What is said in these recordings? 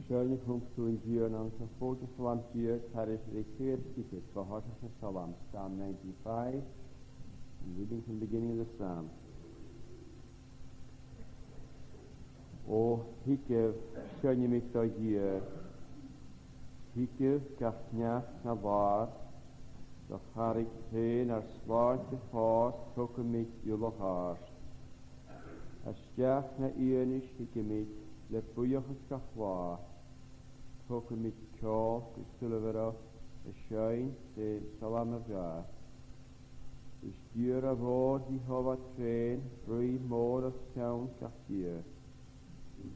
Schöne Funktion hier und so Fotos von hier, Paris Tickets, for Heart of Salam, Psalm 95, and reading from the beginning of the Psalm. O hikev, schöne mich da hier, hikev, gafnach na war, doch har ik heen ar slaantje haas, tokke mich jullie haast. As jach na ienisch hike mich, le buiachas gachwa, tokke mich kjaf, gustulevera, a schein, de salam of ja. Is duur a woord die hava train, rui moor of town gachdier.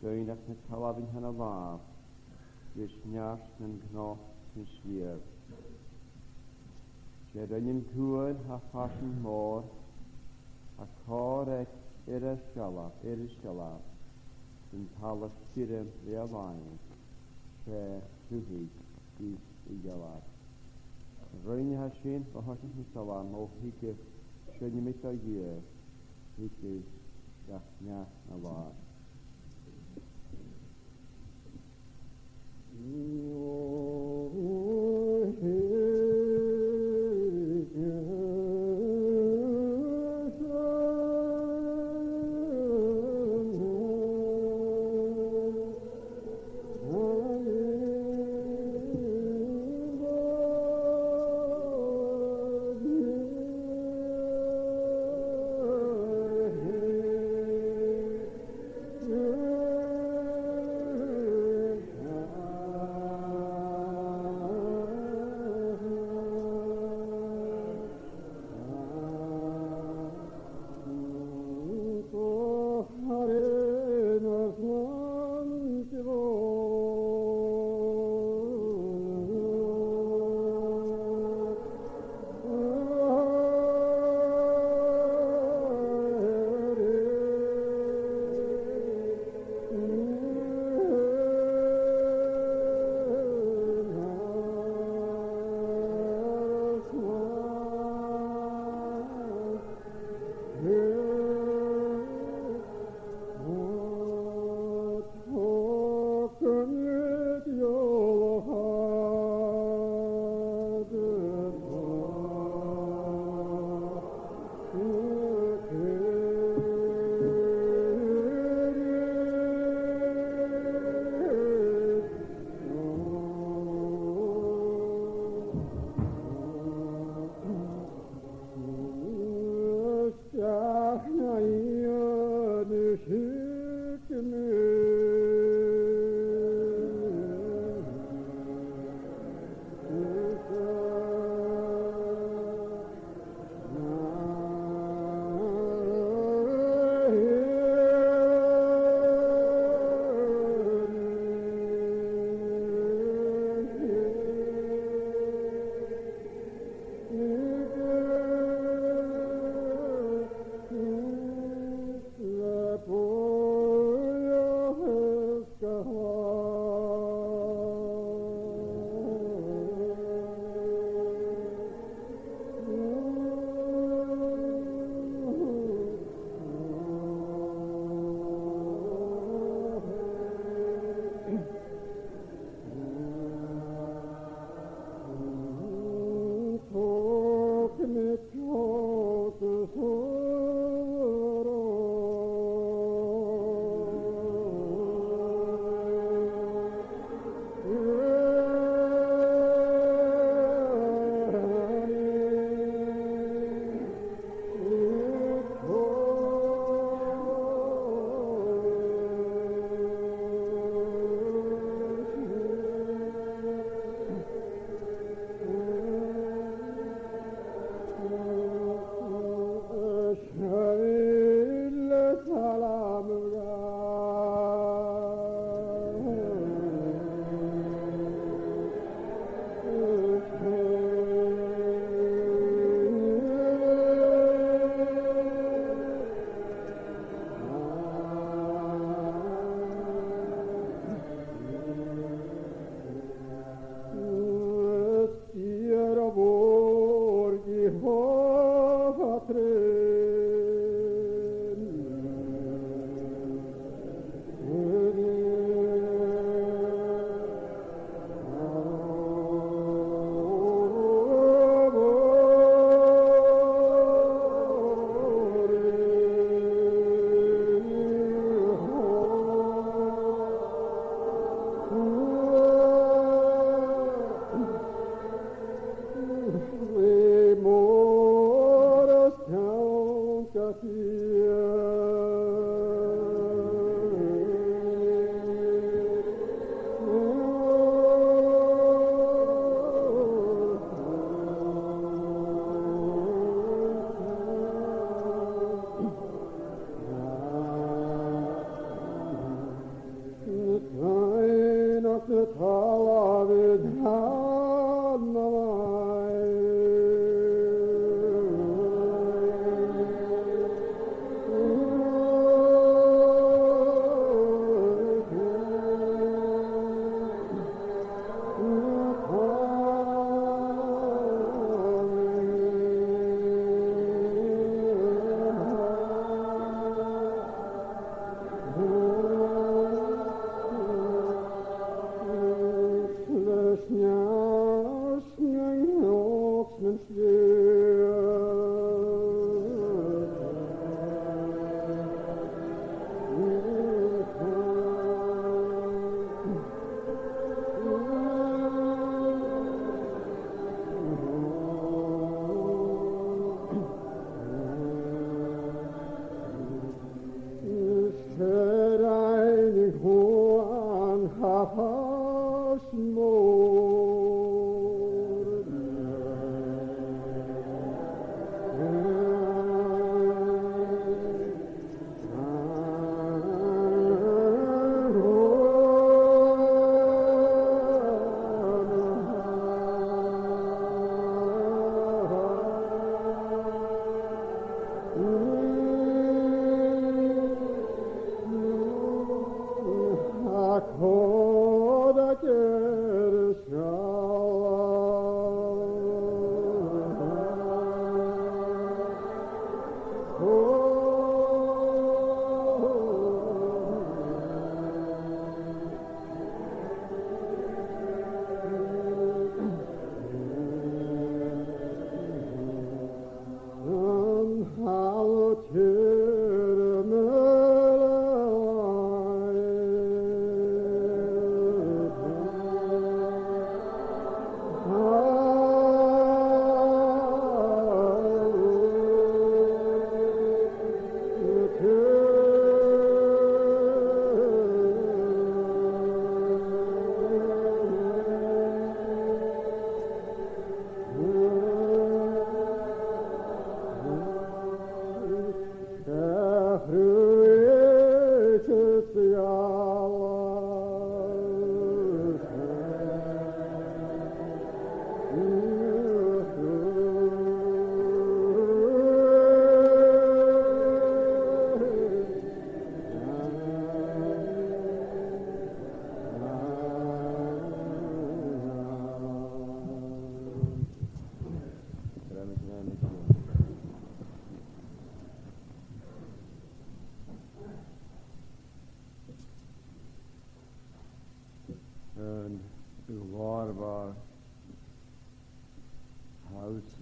Duinach na talabin han a laaf, vis njast en gnoch en slier. Jerenim tuan ha fashion moor, a korek irishala, in talas kirem realain, she suhi, is igalat. Roin hashin, bahashin misalam, o hike, shenimita year, hike, gachnya alat.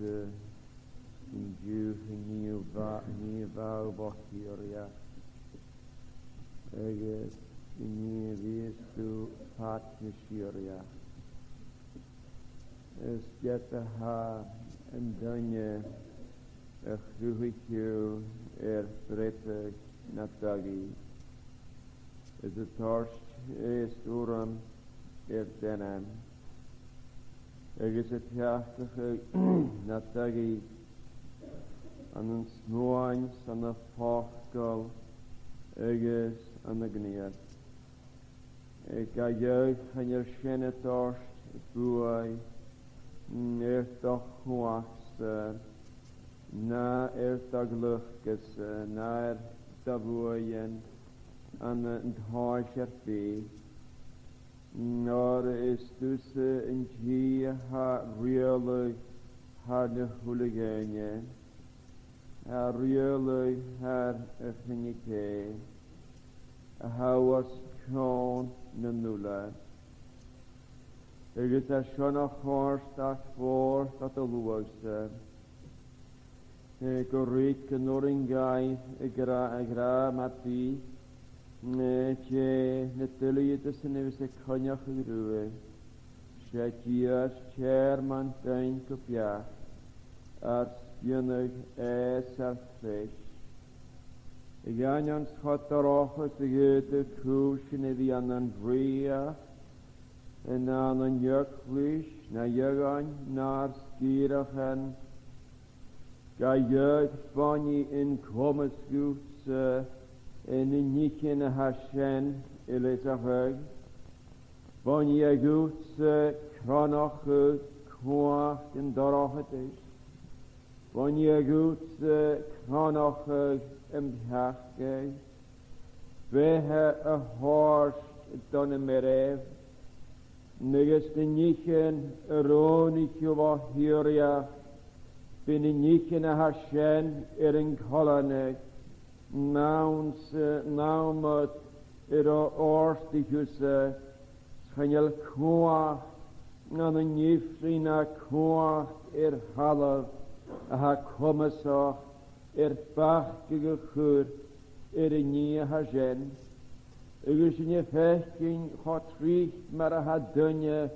in Jew new vow bohiria agus in vis to pat nishiria is get ha and dunye a chruhiku brete natagi is a torst is uram denem agus a tiachtige natagi an een snoains an a fachgal agus an a gnead. Ga jeugd an je shinne torst buai doch chwaachste na dag luchtes na da buaien an een haasjer be nor is tussen in G ha really harde hooliganje ha really had a finike ha was kon na nula is a shona horst at voor dat de luwagse go reek noringai gra mati che neteli tussen is a konjach ruwe Shakias chairman tein kopja as junig ar fish. Iganians hot rochus de goede koosje die aan een bria en aan een jukvlies na jugan naar skierachen ga jeugd van je in komesgoeds en in nietje na hashen Elizabeth van je goeds kranach kwaag en dorochet is van je goeds kranach hachge wehe a horse donne merev neges de nichen ronikje wa hieria bin nichen a hashen in kolane naumat orsticus schanyel kwa nan een nifrina kwa halav ha komesach bachtige chur een nieuwe hazen. Agus in je vechting gaat richt maar ha dunje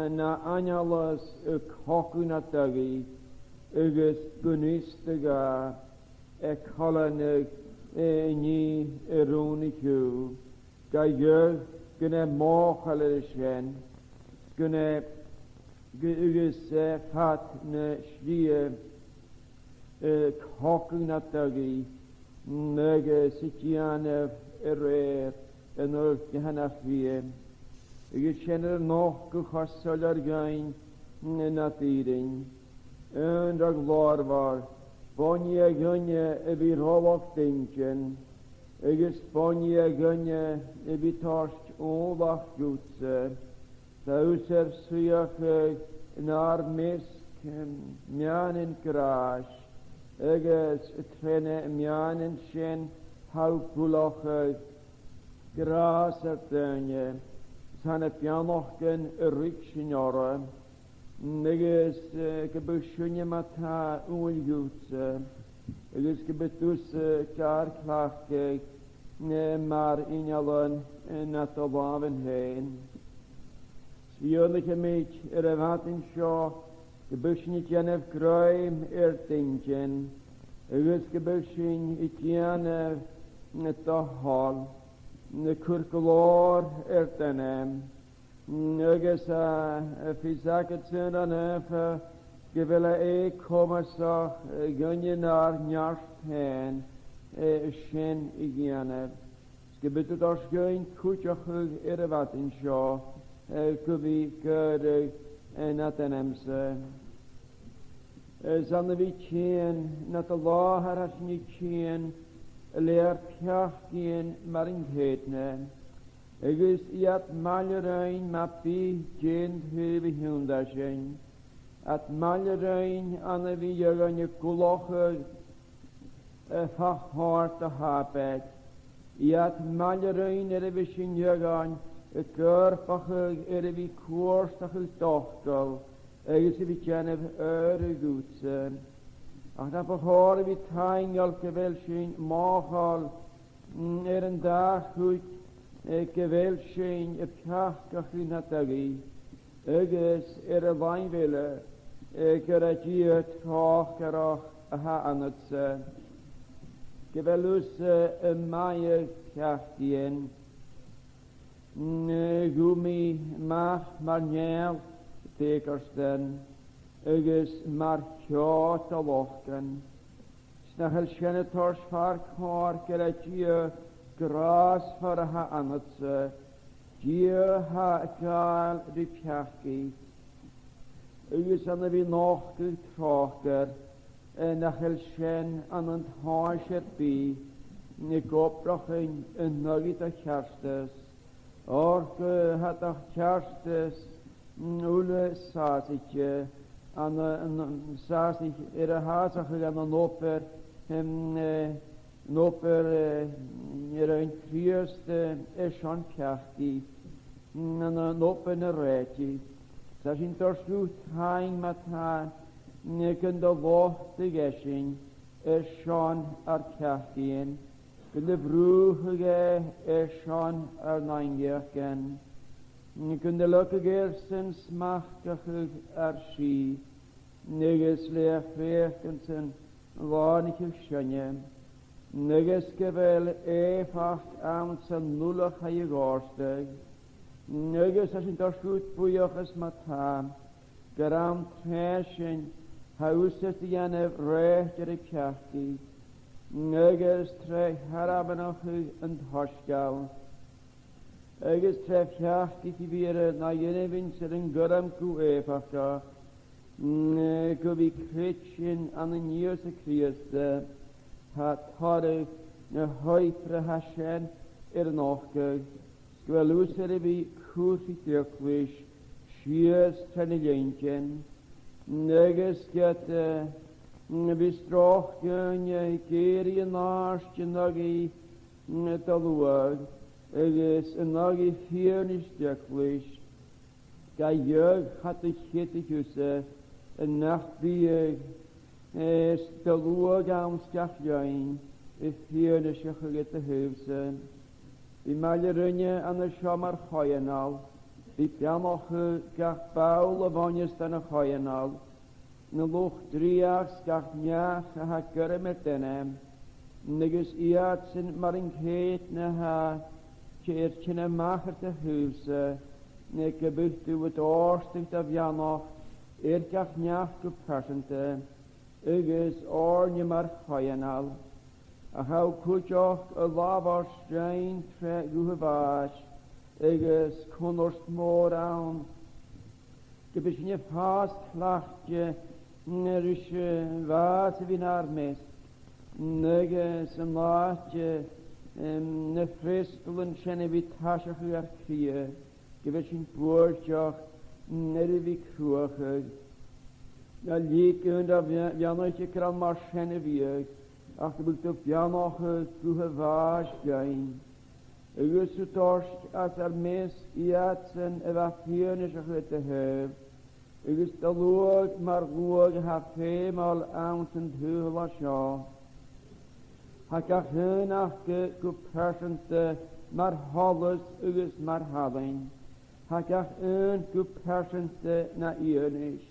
na anjalas kokunatagi agus gunistiga kalanig ni eroniku ga je gune mochalishen gune agus fat ne schlie kokunatagi nege sitiane en ook hanafie ik ken nog gehasoler gain natiring en dat waar var bonje gunje vi rovok denken ik is bonje gunje vi torst ovak gutse sauser suyake nar misk mjanen crash ik is trene mjanen shen hou puloche gras ertenje zijn pianochen riksjnore neges gebushunje mata ulgutse neges gebetus karklachke maar injalen natobaven heen svionliche meet revatin sho gebushunje jenef groim ertingen neges gebushin itjane ta hal ne kurkulor ertenem neges fizaket sendan gevela komasa gunjenar njarsten shen igiane skebet das gein kutjach ervat in sho kubi kerde natenemse zanne vi chen nat Allah har ni chen leer piachgien maringhetne egus iat malrein mapi gen hebe hundashen at malrein ane vi jaganje kuloche fachhart de habet iat malrein vishin jagan körpach vi korsach tochtel Agus vi kjenner øre gudsen. Ach dan verhoren vi teingal gewelschen mahal en dag goed gewelschen pjachkach in hatagi. Agus wijnwille geradiert kachkerach ha anetse. Gewelus maaie pjachtien. Gumi mach marniel tekersten. Agus mar kjot a lochken. Snachel skjenne tors far kar geradie gras for ha anetse. Dieu ha gal de pjachki. Agus an vi noch getrager. Nachel skjen an een haasjer bi. Ik oprachen een nugget a kerstes. Orke had a kerstes. Ule sasitje. An sasik haasach an een oper. Noper een krierste an pjachki. An een open reetje. Zas in torslut haing met haar. Kun de wochte gesing schon kjachkien. Kun de vroege schon neingerken. Kun de lukke gersen smachtige schi. Neges leer veerkensen warnike schönje. Neges gewel efacht aansen nullig ha je gorstig. Neges as in das goed boeioches mataan. Geram trashen. Houses die aan de rechter kjachki. Neges tref harabenoch en hoschgal. Neges tref kjachki die weer na jene winter en guram ku efaka. Ku vi kritschen aan de nieuwse krieste. Het hadden een huipre hashen nog. Squalusere vi kursi turkwish. Schiers tenelentjen. Neges get vi strochen je kerie naastje nagi taluag. Eges nagi viernis stukwish. Ga jeug had ik hittig husse. Een nacht bieg. Taluag aan skafjain. Viernis je gegette husse. Vi malje aan de shamar hoyenal. Die pianoch gach baule wanneer staan goyenal. Ne loch drieags gach njaag ha kurre met denem. Negus iatsen maar in keet ne ha keertje ne macher te huise. Ne gebucht u het oorstig dat pianoch gach njaag gepersente. Ugus ornje maar goyenal. A hou kutjoch a lava strain tre guhevash. Eges konnorst moor aan. Gebis je vast klachtje. Nerische water wie naar mes. Neges een laatje. Ne fristelen schenne wie tasje gear krie. Gebis je boordjach. Nere wie kruige. Ja lieke dat Jannetje kran maar schenne wie. Achterbult op Jannetje guhevash gein. Ugus torst as mes iatsen evafiernische te heb. Ugus de loog maar loog ha feemal aansend heula sja. Hakach henachke kupersente maar halles ugus maar hadden. Hakach kupersente na iernisch.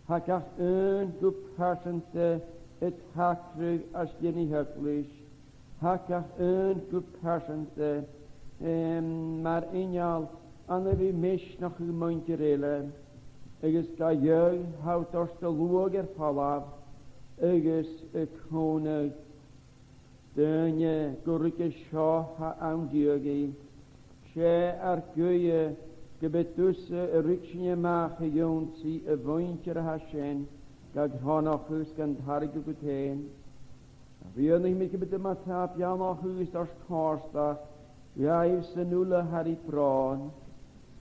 Hakach kupersente het hakrug as jeni heklisch. Hakach kupersente maar injal aan wie mis nog gemeentjerele. Eges ga je houdt als de loger valaf. Eges konig. Dunje gurke scha ha aandiogi. She arkuye gebetusse riksje ma gejoont si woontje hashen. Gag hana huskend harge guteen. Wie niet meer met de matap ja nog huis als kaarsdag. Ja is de nulle harry praon.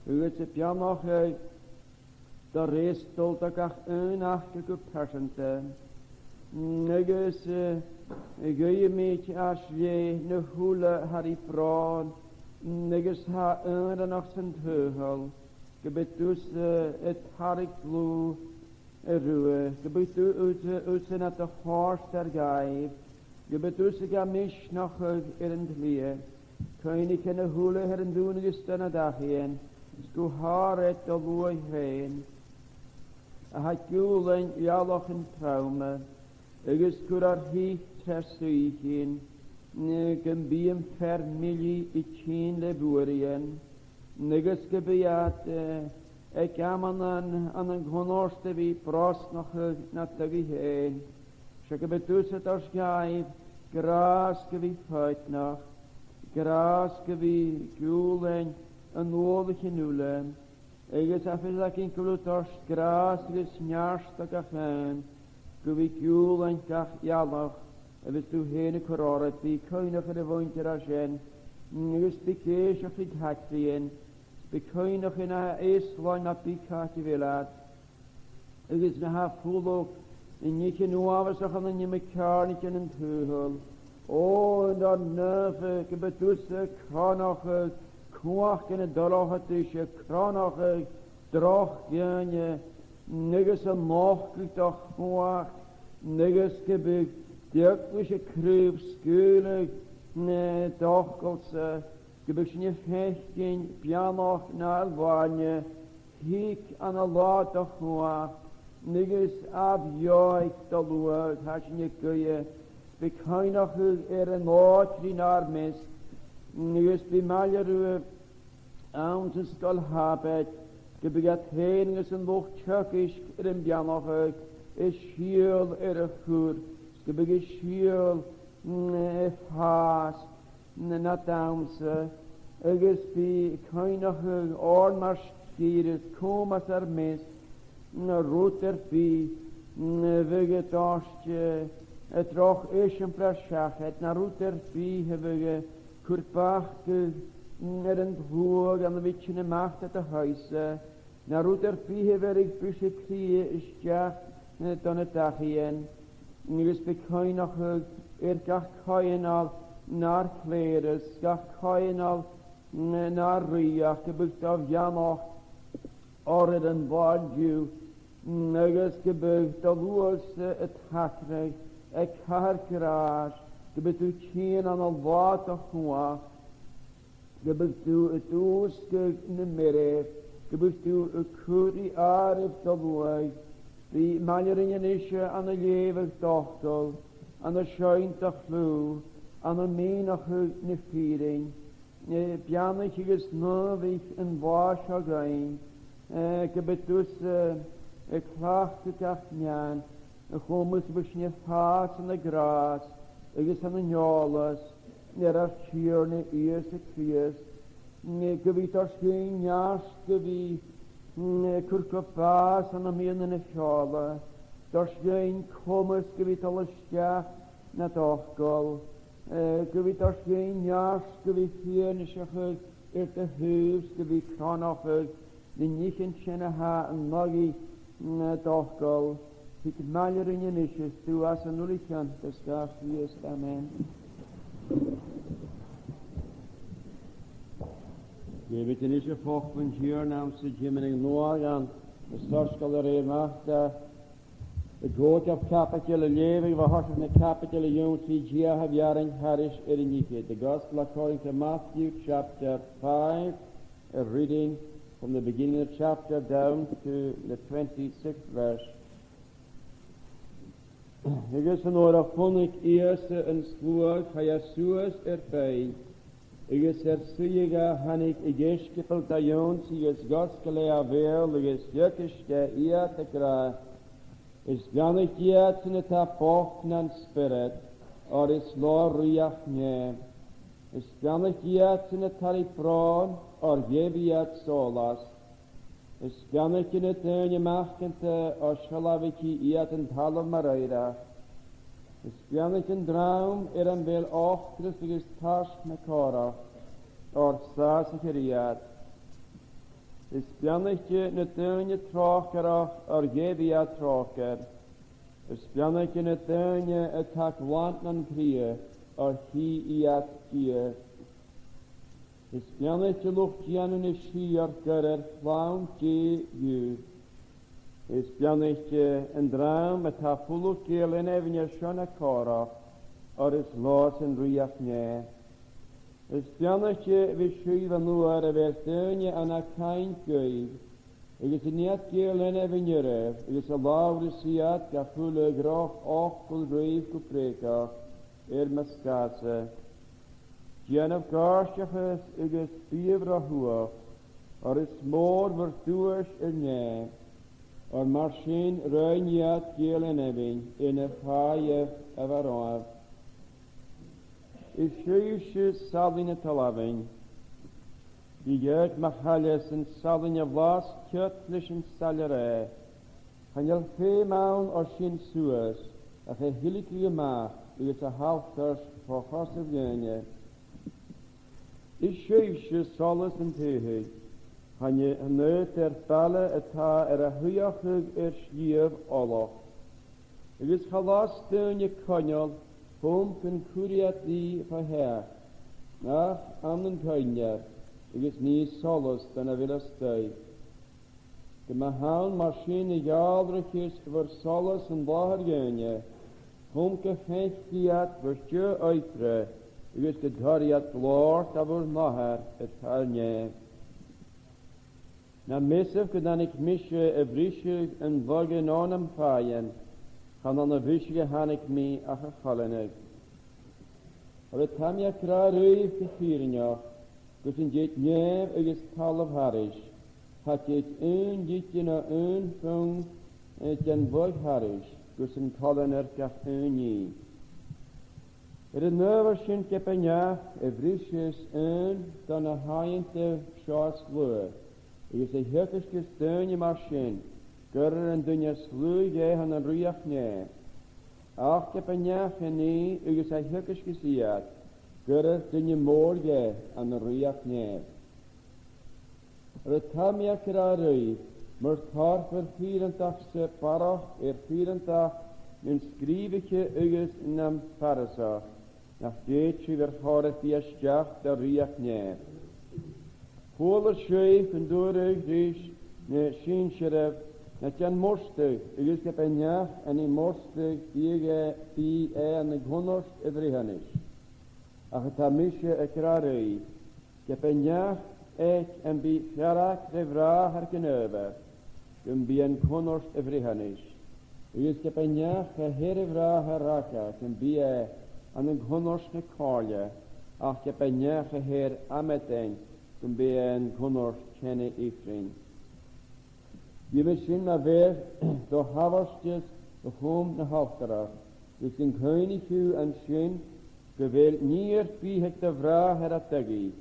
U het op ja nog de rest tot ik ach een achtige persente. Negus je met als je ne hule harry praon. Negus ha een nog zijn heugel. Gebet het harig blue rue. Gebet uit at de horst der gaif. Gebet ga mish noch in lie. König in de hule heren doen gestaan dagien. Sku haret de looi heen. Had julen jaloch in traume. Is kurar hi tersuichen. Gembiem familie itchin le burien. Negus gebiat ik am aan een genorste wie prost nog naar de heen. Ze betus het als gaif. Gras gewie feut nog. Gras gewie julen een oorlijke nulen. Ik is afgezakt in klutos gras gesnjarst ook gaan. Gewie julen kach jaloch. En we toe heen kororet die koinig in de woontje ragen. Is de kees of ik haktien. De koinig in haar eestwijn op die kaartje wilaat. Ik is naar haar voelok. En je kan nu afzeggen aan je mekaar niet in een teugel. Oh, en dat nerve, ik betussen kranige, kwak in het dorre tussen, kranige, droogje, niks een mogelijk toch kwak, niks gebukt, dirkliche kruip, skulig, dochkels, gebuksje vechten, pianoch naar wanje, hik aan de laat toch kwak, niks afjoik te luid, had je kun be kainig een nootje naar mis. Nus be maljeru aan zijn skal habet. Gebegat heen is een lucht tjökisch in janoch is schiel vuur. Gebegat schiel haas na daunse. Is be kainig ormars gieres komas mis. Na roter be vegetastje. Het roch is een plasjach, het naar roeter vie hebben we kurpachke met een voer aan de witje macht het huizen. Naar roeter vie hebben we busje krieën is ja dan het dagien. Nu is bekend nog gach kaien al naar kleren, gach kaien al naar riach, gebukt af janoch, orden badju, negus gebukt af woels het hakrecht. Ik haar kraas, je bent u tjien aan al water gewoon, je bent u het oorskuk in de midden, je bent u een kuri aardig te woei, die maljeringen is aan de levig dochtel, aan de schuinte vloe, aan de menige viering, pianetje is novig en wasje gaan, je bent dus, ik klaag het echt niet. Ik kom eens beschneef haas in de gras. Ik is aan de njoles. Er is hier ne eerste kvies. Ik weet als geen jas, ik weet kurkopaas aan de meen in de schale. Er is geen kommes, ik weet alles ja, net ochgol. Ik weet als geen jas, ik weet viernische uit de huis, ik weet kranachig. Die niet in schene ha en noggie, net ochgol. Ik maljer in je nisjes, toe als een ulikant, dat gaat vierst, amen. Je weet niet zo vroeg van hier namens de Jimmening Noor aan de stadskalerie macht. Het hoort op kapitele leven, we hadden een kapitele jongens die hier hebben jaren harisch erinike. The Gospel according to Matthew chapter 5, a reading from the beginning of the chapter down to the 26th verse. Ik is een oor vond ik eerst een spoor van Jezus erbij. Ik is suiga han ik geskepelt da jons, ik is godskelea wel, ik is jökiske eer te kra. Is gan ik jet in het apoknan spirit, or is lor riach ne. Is gan ik jet in het haripron, or gebiat solas. Is gan ik in het eunje machtente, or shalaviki iat in talom mareira. Is gan ik een droom, een bel ochtres, is tash mekara, or sasikeriat. Is gan ik in het eunje trokerach, or gebiat troker. Is gan ik in het eunje het hak wantnan krië, or hi iat kië. Is jannet je lucht jannen is hier gerer flauw je ju. Is jannet je een draam met haar volle keel en even je schone kora. Or is los en riach ne. Is jannet je we schuiven nuar en versteun je aan haar kein kuif. Ik is niet keel en even je ref. Ik is een lauwe siat ga volle groch och vol reef kupreka. Maskase. Jan of Garshachas is fiebre hoog, or is more virtuous in je, or marchin ruinjat geel en ebbing, in a fire of a rof. Is schuisje salin te loving, die jeugd machales en salin je vlas kjötlich en salere, han je feemaan or shin sues, of a hilliklige maag, is a halfters voor gosse vjenje. Is schuisje solis en tehig, han je neut palle het ha a huyachig schlief oloch. Is gelas steun je konjol, pomp en kuriat die verheer. Nach annen konjer, is niet solis dan wil stui. De mahaan machine jaldrig is voor solis en lager genje. Pomke feinstiat wordt je uitre. Is de dariat lord over naher het halje. Na misef gedan ik misje brisje en wagen aan hem faaien. Gaan dan een visje han ik mee afgevallen. Maar het ham je kraar reef gevieren ja. Dus in dit neef is talf harisch. Had je het een ditje na een vong en het jan wog harisch. Dus in kallen gaf een nie. Het neuwerschen kepenja, brisjes een, dan een haaiente schaas vloer. Is een hukkeske steunje machine, gurren en dunja sluw je han een riach ne. Ach kepenja genie, is een hukkeske siat, gurren dunja morge aan een riach ne. Het ham ja krarui, maar tar voor 84 parach, 84, een schrijvetje is nam parasa. Nach deetje weer horen die stjach der riach ne. Volle schreef en doorig is ne schincheref, net jan morstig, is heb een jach en een morstig die en een gonnost evrihanis. Ach het hamische ekrarei, heb een jach ek en bi fjarak de vra herkenöver, bi een gonnost evrihanis. Is heb een jach herre vra herraka, bi aan een gonnorsne kalje, ach je ben je geheer ameteng, toen ben je een gonnors kenne ifrin. Je misschien maar weer, door havastjes, de hom de halfterach, dus een koningu en schön, geweld nier wie het de vraag herategi.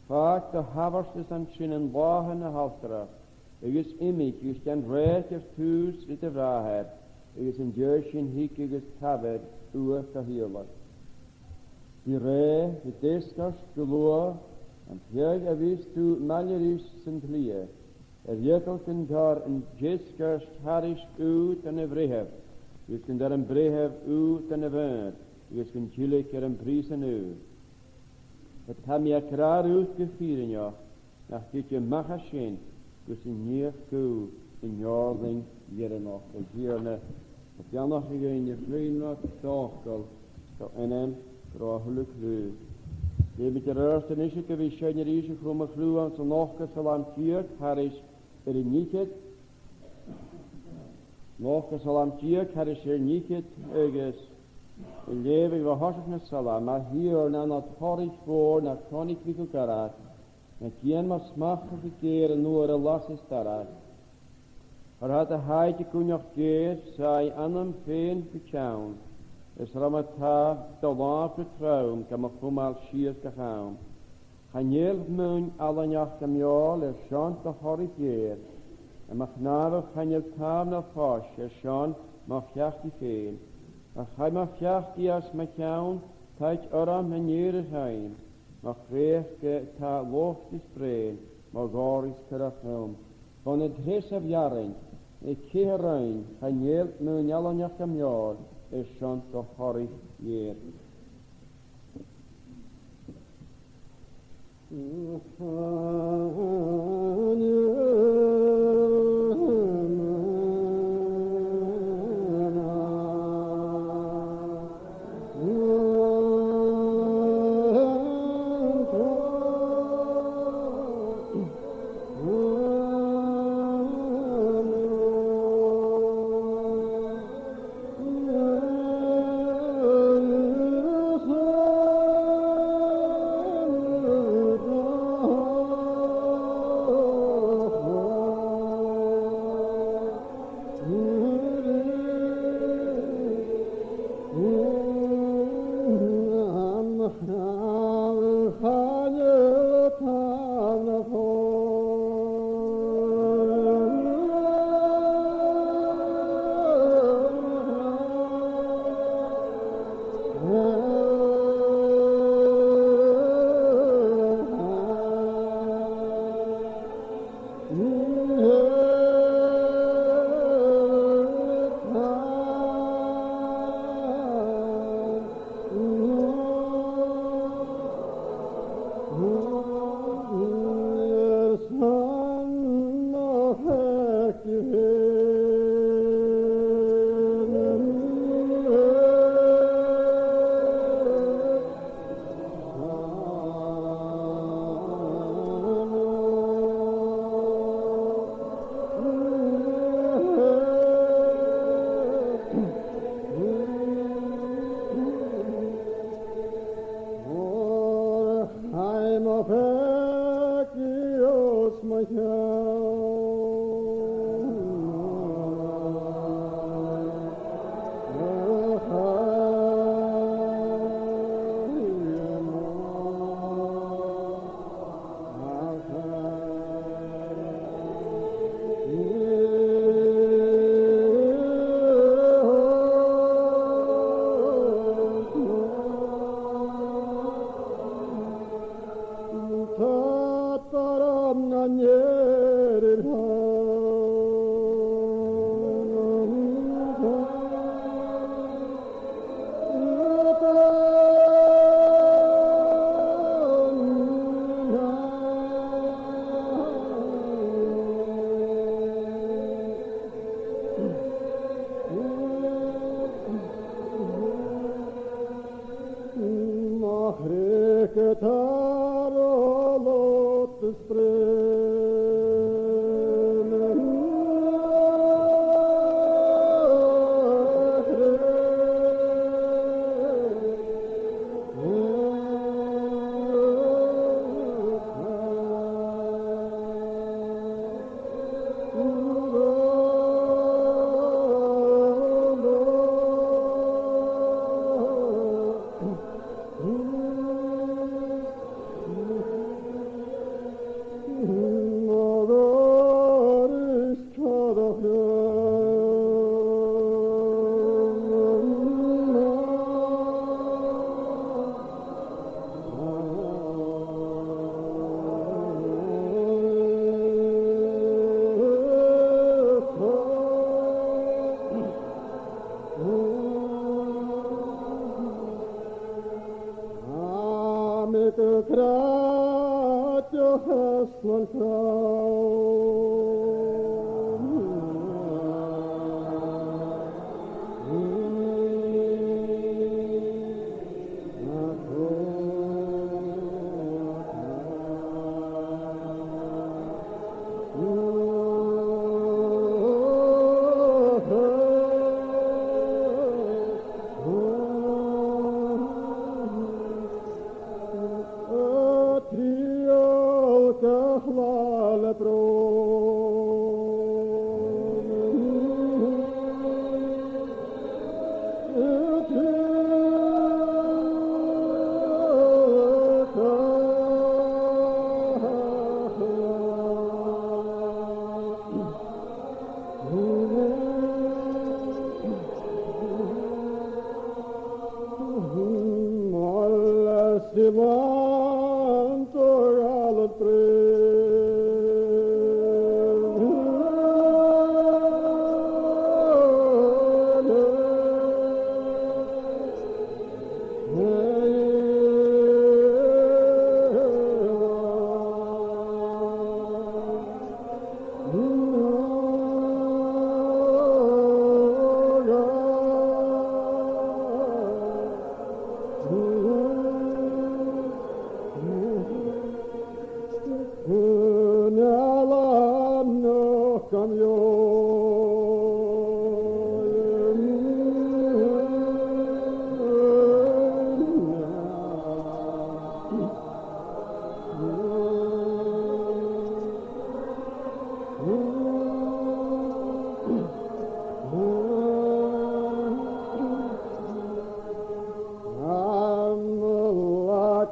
Vaak de havastjes en schön en wagen de halfterach. Ik is immig, je stand recht of toes met de vraag. Ik is een jeugdjen hiekig tabed, uwe verheerlijk. Die re, de deskas, de loa, en pjeg avist tu maljeris centlie. Jekelken daar een jeskas harisch uit en een brehef. Jesken daar een brehef uit en een wijn. Jesken chilek er een priesen uit. Het ham je kraar uitgevieren ja. Nach dit je machasjen, dus in hier koe, in jording, hier nog. En hier ne, het jan nog in je vriendelijk, tochtel, zo en hem. Krahelijk vloe. Je met de rust en is het wie schijne riesje kromme vloe aan zo'n nog salam tjurk, haar is niet het. Nog salam tjurk, haar is niet het. Ergens in leven we hartelijk met salam, maar hier na het horig voor, na kan ik wie karaat. Met geen maar smachtige keren nu er las is daaruit. Had de heitje kun nog keer, zij aan hem veen vertrouwen. Es ramata de laag vertrouwen, kan me al schiers gegaan. Gaan jelf mun alle nacht am jaar, schant de horrigeer. En mag nader gaan je taam naar vast, schant mag jacht die veel. Mag hij mag jacht die als met jou, tijd oram en jere zijn. Mag kreeg ta loft is breen, mag gar is terugom. Van het hes of jaren, ik keer rein, gaan jelf mun alle nacht am jaar. Is schant de horig jeer.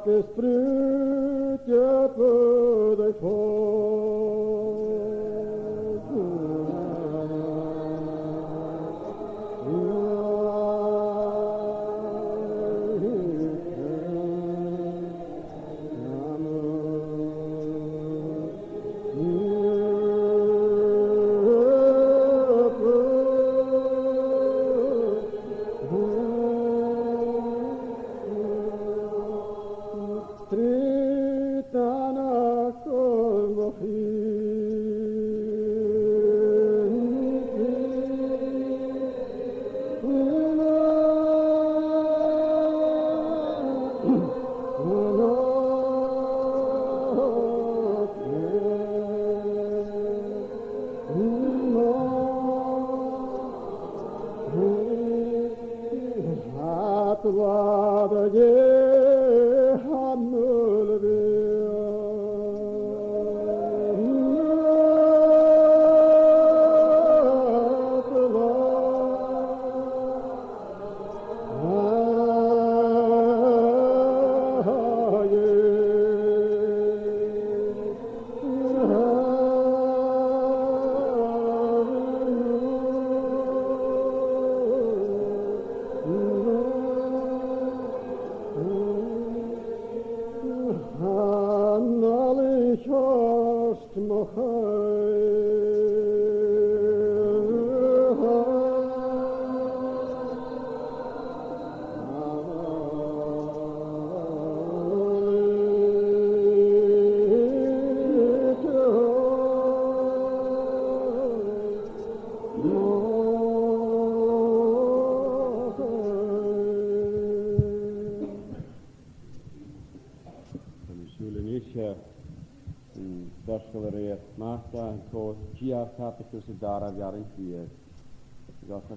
bespruttet på deg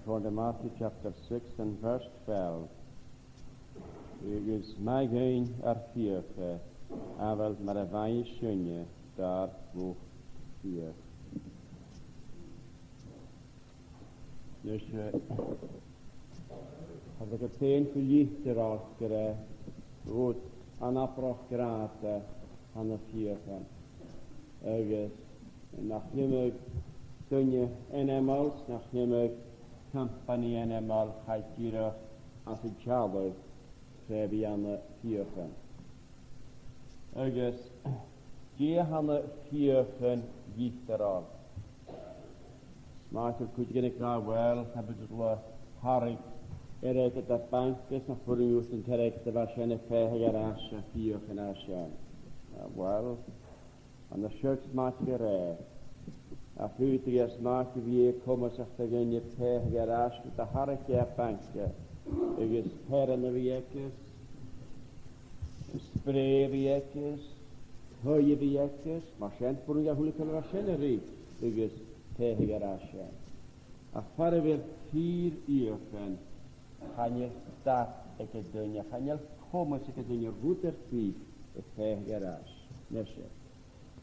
From Matthew chapter 6 and verse 12. Het is mij geen erfiefe, en wel met een wijze schunje daar woog hier. Dus had ik het een verliefd raakte, goed aan afbracht geraten aan de vierven. Ergens, nach niemand dunje en eenmaal, nach niemand compagnie en eenmaal gaat hier als het Shawbost schrijven aan de vierven. Ergens, die aan de vierven giet eraan. Maar ik niet graag wel, heb ik het harig. Het dat bank is nog voor u en terecht de waarschijnlijk 5 jaar vierven aan. Wel, aan de shirt maak je rij. Af u te eerst maak je wie komen zich tegen je 5 jaar met de harig je bankje. Er is herren wiekjes, spray wiekjes, hoje wiekjes, waarschijnlijk voor u hoe ik het waarschijnlijk riep. Er is 5 jaar. Afvaren weer 4 uur van. Gaan je dat ik het doen, je gaan je komen als ik het doen, je route vier, het 5 jaar. Nesje.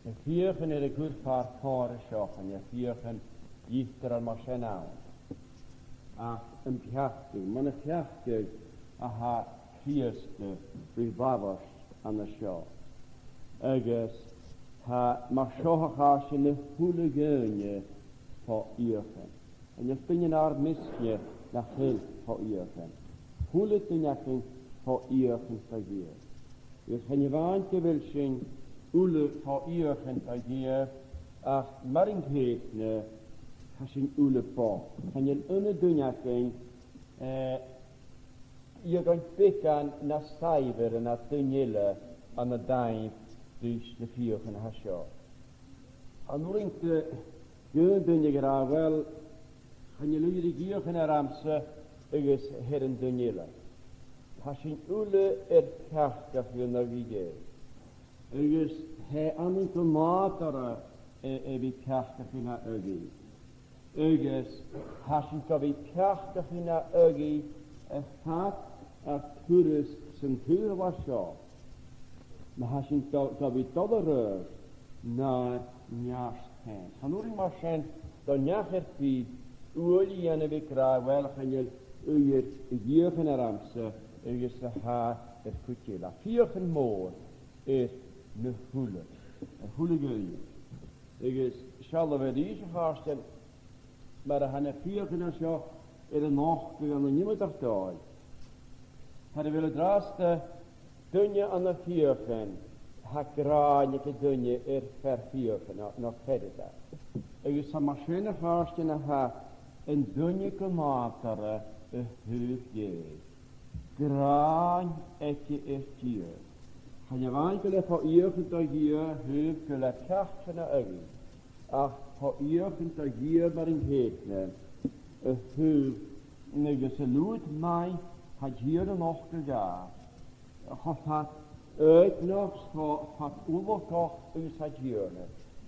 De 4 van de goed vaart voor schoffen, je 4 van jichter al machine aan. Een pjachtig, maar een pjachtig, aha, 4ste, rivavers aan de show. Ergens, maar zo gaat je de goede geunje voor uren. En je vindt je naar misje naar heel voor uren. Hoe te nakken voor uren vergeer. Dus gaan je waantje wil zien, hoe voor uren vergeer. Ach, maar in het ne, als je hoe voor. Gaan je een doen nakken, je gaat pikken naar cijfer en naar tunnelen aan de duim, dus de 4 van haar show. En hoe ringt je doen je graag wel. Gaan je jullie hier gaan ramsen, is heren Daniela. Als je ule erkachtig wil navigeren, is hij aan het materen wie krachtig in haar ogen. Is als je kan wie krachtig in haar ogen, gaat er toerus zijn turen was zo. Maar als je kan wie tollereer naar naast gaan. Gaan we maar zijn dan jager wie. Olie en we graag wel gaan je uur jeugd naar Amse agus a ha cwtil. A fiach yn môr na hwle. A hwle gwyl. Agus sial o fe rys o charstel, mae'r hanna fiach yn asio y noch gyda nhw'n nimod ar doi. Had fel y dras dynia an y fiach yn, ha graen y dynia fer fiach yn no fedda. Agus sa masyn y charstel a ha yn dynia gymatara y hyf gyd. Graen eki tier. Han je waan gele voor eergend dat hier hyf gele kracht van de ogen. Ach, voor eergend dat hier maar in gekne. Hyf, nege se lood mij, had hier nog gegaan. Had uit nog had overkocht us had hier.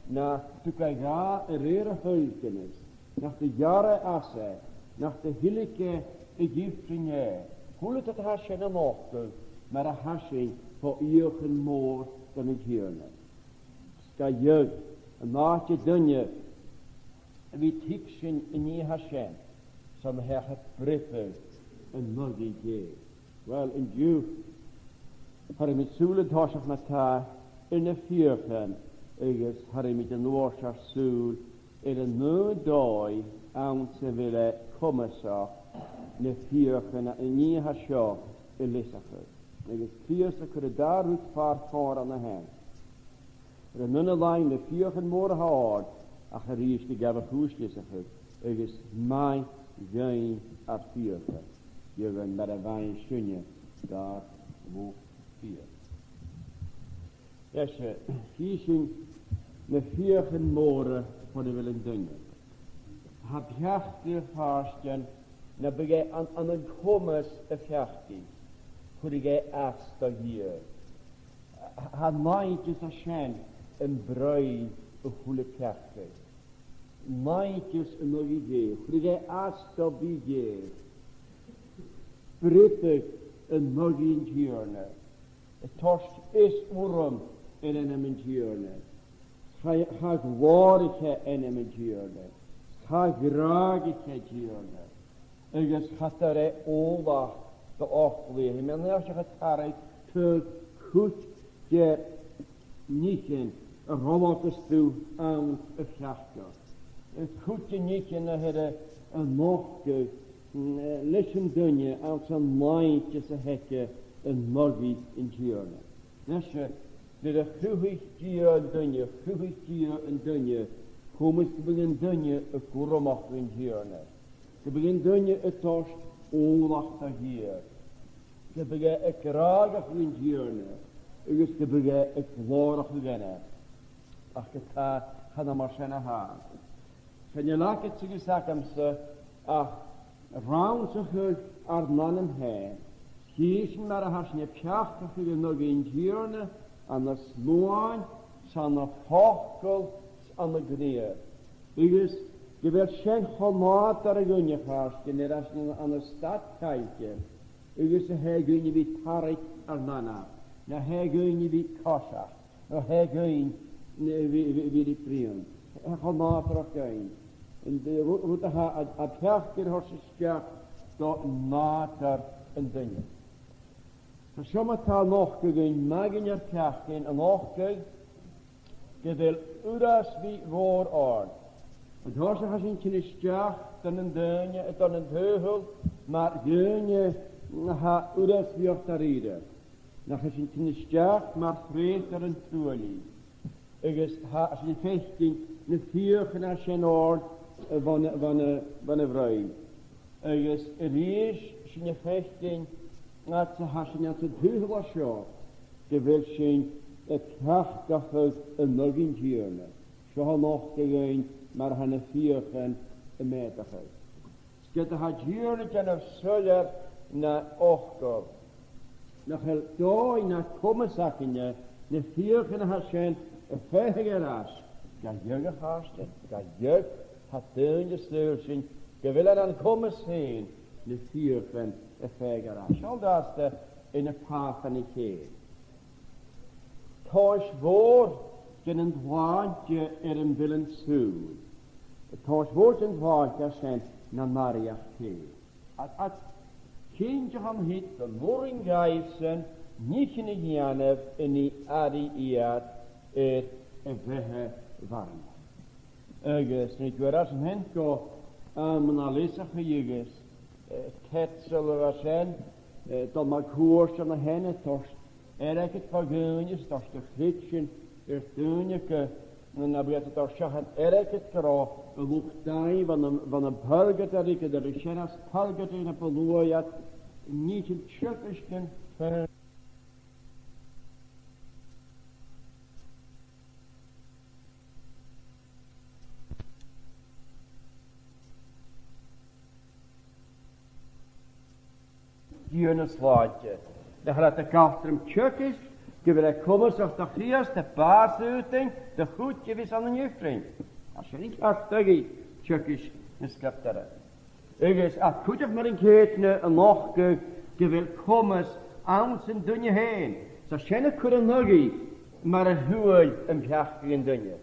Na, toen ik ga rere hulkenis. Nach de jaren asse. Nach de hilike Egyptenje. Hoe het hasje en mochten, maar een hasje voor eigen moor dan ik hier net. Ska je een maatje dunje, wie tikschen in je hasje, som her het briffen en nog die je. Wel, in je, had ik met zoelen torsig met haar in de vierken, ergens had ik met de noorschaar zoel in een nooddooi aan te willen komen zo. Ne vierken en nie hasjo Elisabeth. Ne vierse kunnen daar uitvaart voor aan de hand. De nunne lijn de vierken morgen hard. Ach er is de gabber hoesjes het. Er is mijn geen at vierken. Je bent met een wijn schunje daar wo vier. Yes, hier zijn de vierken morgen voor de willen dingen. Heb je vaarsten. Na begij aan een kommes effectie, hoe ik eerst hier. Had maandjes als schijn een brui of goede kerken. Maandjes een nog idee, hoe ik eerst bij Brittig een nog in gierne. Het torst is oerum in een gierne. Ga gwaardige in een gierne. Ga graagige gierne. Ergens gaat er oorlog de aflevering. Men als je gaat er te goed je niet in een rommeltjes toe aan het schachter. Het goed je niet in een mochtje, lichten dunje aan zijn maandjes te hekken een moggie in gierne. Dus je de goeie gier dunje, goeie gier en dunje, hoe moet je beginnen dunje een rommel in gierne. Je begint dunje het torst oorlog te hier. Je begint het graag in gierne. Je begint het woord beginnen. Ach, het gaat dan maar zijn haar. Kan je laat het zich zeggen, ach, ruim zich uit mannen heen. Kiezen maar als je pjachtig je nog in gierne, aan de sloan, aan de vogel, aan de greer. Je wilt geen gemaat daar kun je vaststellen, net als je aan de stad kijkt. Hij kun je wie Tarik Arnana. Hij kun je wie Kassa. Hij kun je wie die Prien. Hij gemaat er ook een. En de route gaat het herker hoort zich tot nater en dingen. Zo sommige taal nog kun magen je kerken en nog je wil uras wie woord. Het hoort zich als een stjach, dan een deunje, dan een heugel, maar deunje ha uras wie op de reden. Dan is een stjach, maar vrees er een troelie. Als je vesting, een viergen als je oor van een vrouw. Er is een vesting, als je het heugel was zo, je wilt zien het krachtige een nog in gierne. Zo nog tegen maar han er viergen en meterheid. Skette had juurlijk en of zuller na ochtel. Nog heel dooi na kommensakkenje, de viergen had zijn een vijfige ras. Ga jugge haasten, ga jug had deunje sleutsen, je wil er dan kommens heen, de viergen een vijfige ras. Al dat is in een paar van die keer. Thuis woord, gen een dwaantje een willen zoel. Het thuis woord een dwaantje zijn naar Maria Kee. At kindje gaan hit, de loring geifsen, niet in de janef, en die adi iat, een vehe warm. Ergens, niet weer als een hent go, mijn alisa gejuges, het zullen we zijn, dat maar koers aan de henne torst, het vergunjes, dat de flitschen, tunjeke, en dan werd het al schachat het kro, een luchtdij van een burger dat ik de Richenas burger in een peloojat, niet in tschöpischen van June slaatje. Dan gaat de kaftrum tjökis, gewillig komen zoals de Christus, de paasuiting, de goedje is aan de juffring. Als je niet achtig tjökis is kapteren. Dus als goed of maar een keertje een nog gewillig komen aan zijn dunje heen. Zo schijnen kunnen nog maar een huwel een bjachtig in dunje.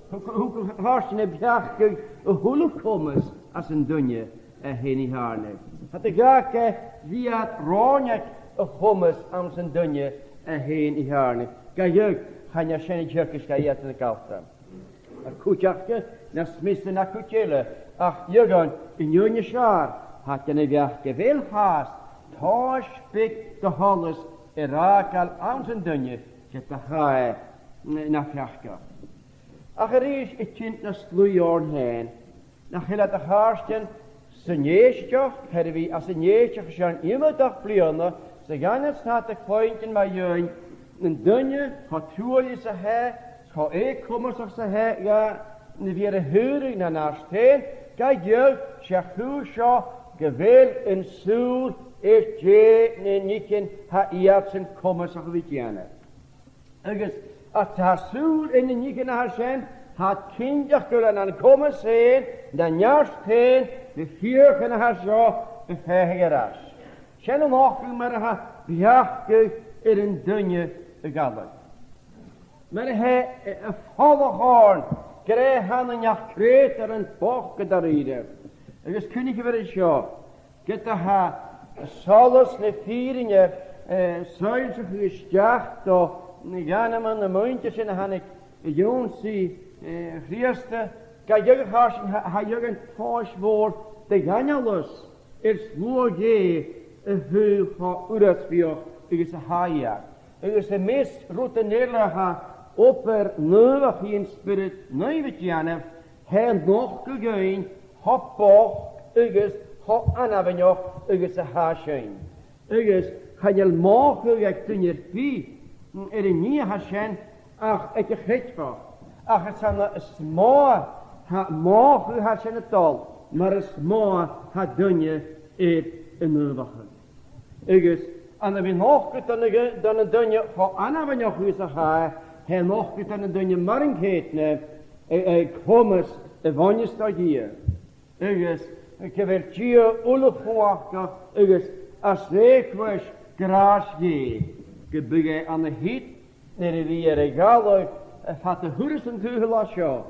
Hoe haast je een bjachtig een huwel komen als een dunje heen in haarne. Had ik ook via het roonjak hummus aan zijn dunje heen in haarne. Kijk je, ga je geen jerkjes gaan eten in de kafta. Een koetjakje, dan smissen naar koetjelen. Ach, jurgen, in jonge schaar had je een werkje veel haast. Toos pik de holles raak al aan zijn dunje. Zet de haai naar werkje. Ach, er is het kind naar sluijoorn heen. Dan gaat de haarsten zijn jeestje, hebben we als een jeestje gaan immer dag vliegen. Ze gaan het staat de kleintje maar jeun. Een dunje, gaat toe ze hij, gaat ik komen zoals ze hij, ja, nu weer een huring naar steen. Kijk je, zeg hoe zo, gewil en zoel, is je niet in haar iaatsen komen zoals we kennen. Dus, als haar zoel in de niet in haar zijn, had kindje kunnen aan komen zijn, dan juist heen, de vier kunnen haar zo een vergeras. Zijn er nog maar haar bjachtig in een dunje gallen. Maar hij een volle hoorn, kreeg aan een jacht kreter en pokken daar ieder. Dus kun je weer eens zo, get de haar, solos ne vieringen, zuilse gestjacht, gaan aan de mondjes en dan ik jonsie, Christe, kan je gaan je vast voor de ganjales, is mooi je heel van uitspeelt, is een haia. Is de meest routineerde opper nieuwe in spirit, nieuwe janef, hij nog gegaan, hop boog, is hop anavenjoch, is een haasje. Is ga je mogelijk toen je wie, niet haasje, ach, ik geef voor. Ach, het zijn smaar, ha mogen ha zijn het al, maar het smaar ha dunje een nieuwige. Dus, en dan we nog dan een dunje, ha Anna van jou goed ha, hij nog dan een dunje morgen heet, kom eens, wanneer je staat hier. Dus, ik heb het hier alle verwachten, dus, als ik was graag je, gebeuren aan de hit, naar de regalen. Had de hoeders en teugelaars jou.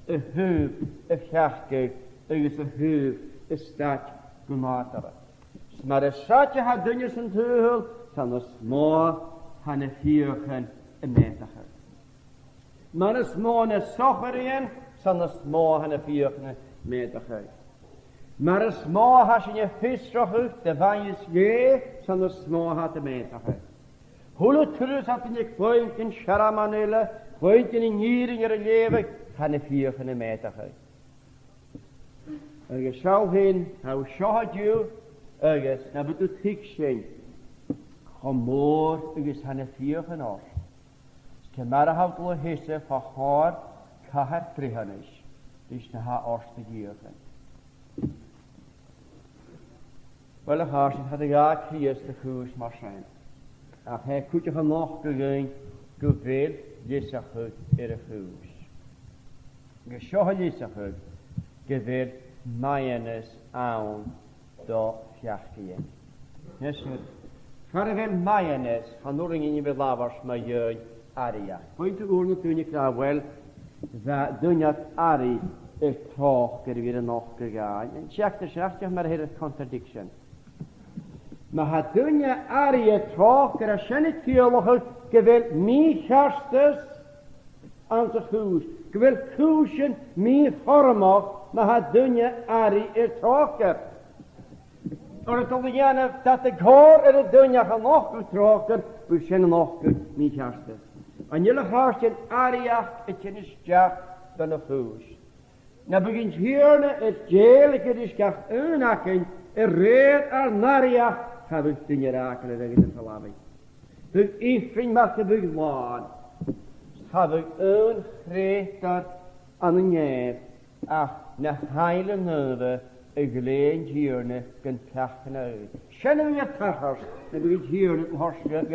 Een heup, een gachtje, is een heup, een stad gemateren. Maar de stadje had dinges en teugel, dan de smaar, han een viergen en mentiger. Maar de smaar een socherien, dan de smaar han een viergen en mentiger. Maar de smaar had je visserhoek, de vanjes je, dan de smaar had de mentiger. Hoe terug had je klein in scharamanelen, Point in hier in je leven, gaan de vier van de meter uit. En je zou heen, nou schot je, ergens, nou moet het hik zijn. Gemoor, ergens gaan de vier van ons. Je maar houdt wel hissen van haar, kan het vregen is. Dus naar haar eerste geven. Wel, de haast had de raak eerste goes maar zijn. Ach, hij kunt je nog gegaan, hoeveel. Jezach uit in het huis. Geschocht Jezach uit, gewerd mayenes aan de fjachtige. Yes, verder mayenes, van noring in je belavers, maar je aria. Point de oorlog toen je klaar wel, dat dunjat ari is toch weer nog gegaan. En check de schachtig, maar het contradiction. Ma ha dunne arie trocher a schenne tierlocher gewil mi chastes aan zich huis. Gewil huisjen mi hormach, ma ha dunne arie trocher. Or het al jane dat de goor er het dunne gaan nog trocher, we schenne nog mi chastes. En jullie hartjen ariach het je is jacht dan de huis. Na begint hier het jeelijke is gaf unakken, reed nariach, heb ik dunne rakelen tegen de salamie. Dus ik vind maar te beglaan. Heb ik een greter aan een neef, ach, na heile neuwe, een geleend hierne, kan tachten uit. Schennen we tachers, dan begint hier het horsje gaan,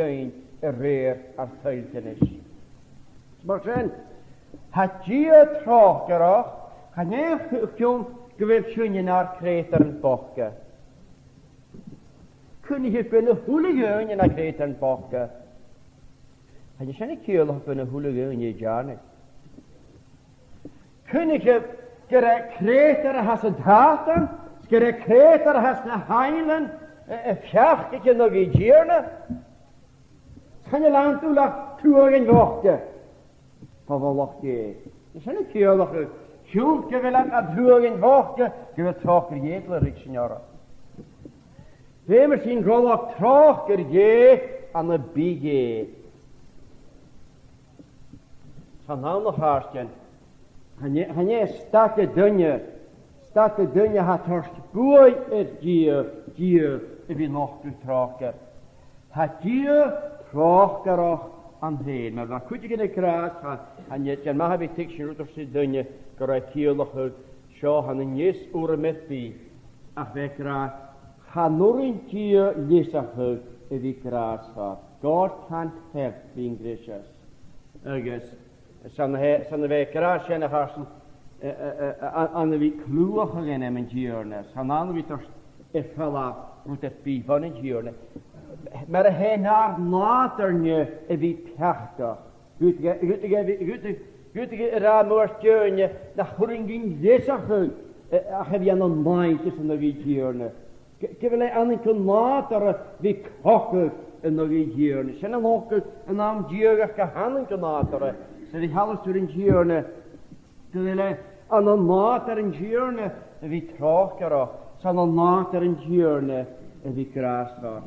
reed teiltenis. Maar zijn, had je trocherach, kan je gewild schunje naar kreter en bokken. Kun je kunnen hooligan naar kreter en bokken. Kan je zijn keerlijk kunnen hooligan je jaren. Kun je kreter has het haten, kreter has de heilen, fjach je nog je jaren. Kan je land toelachen wachten. Van wat lacht je? Je zijn keerlijk. Schuld wil ik het huren wachten, je wilt trokker jedler richten jaren. We misschien gewoon trokker je aan de bige. Van handig hartje. Gaan je stakke dunje had horst boei het gier, wie nog te trokker. Had je trokker ook aan heen, maar dan kun je in de kraas gaan, en je mag hebben tikje uit of ze dunje, gerecht hierlijk zo gaan een jes oren met die, ach wekraas, ga nog een keer jesig uit in die kraas gaat. God kan helpen in Christus. Ergens, zijn wij kraas en harsen, aan de wie kloeger in hem in jiernes, aan de wie toch effella moet het bij van in jiernes. Maar hij naar naterne wie pechtig. Gutige raamwoordstjeunje, dat horingin jesachel. Heb je een mind tussen de wietjerne. Ik wil aan een natere wie kokken in de wietjerne. Zijn een hokken en naam dierig gehangen natere. Zijn die alles door een jerne. Ik wil aan een natere in jerne wie trokker. Zijn een natere in jerne wie kraas gaat.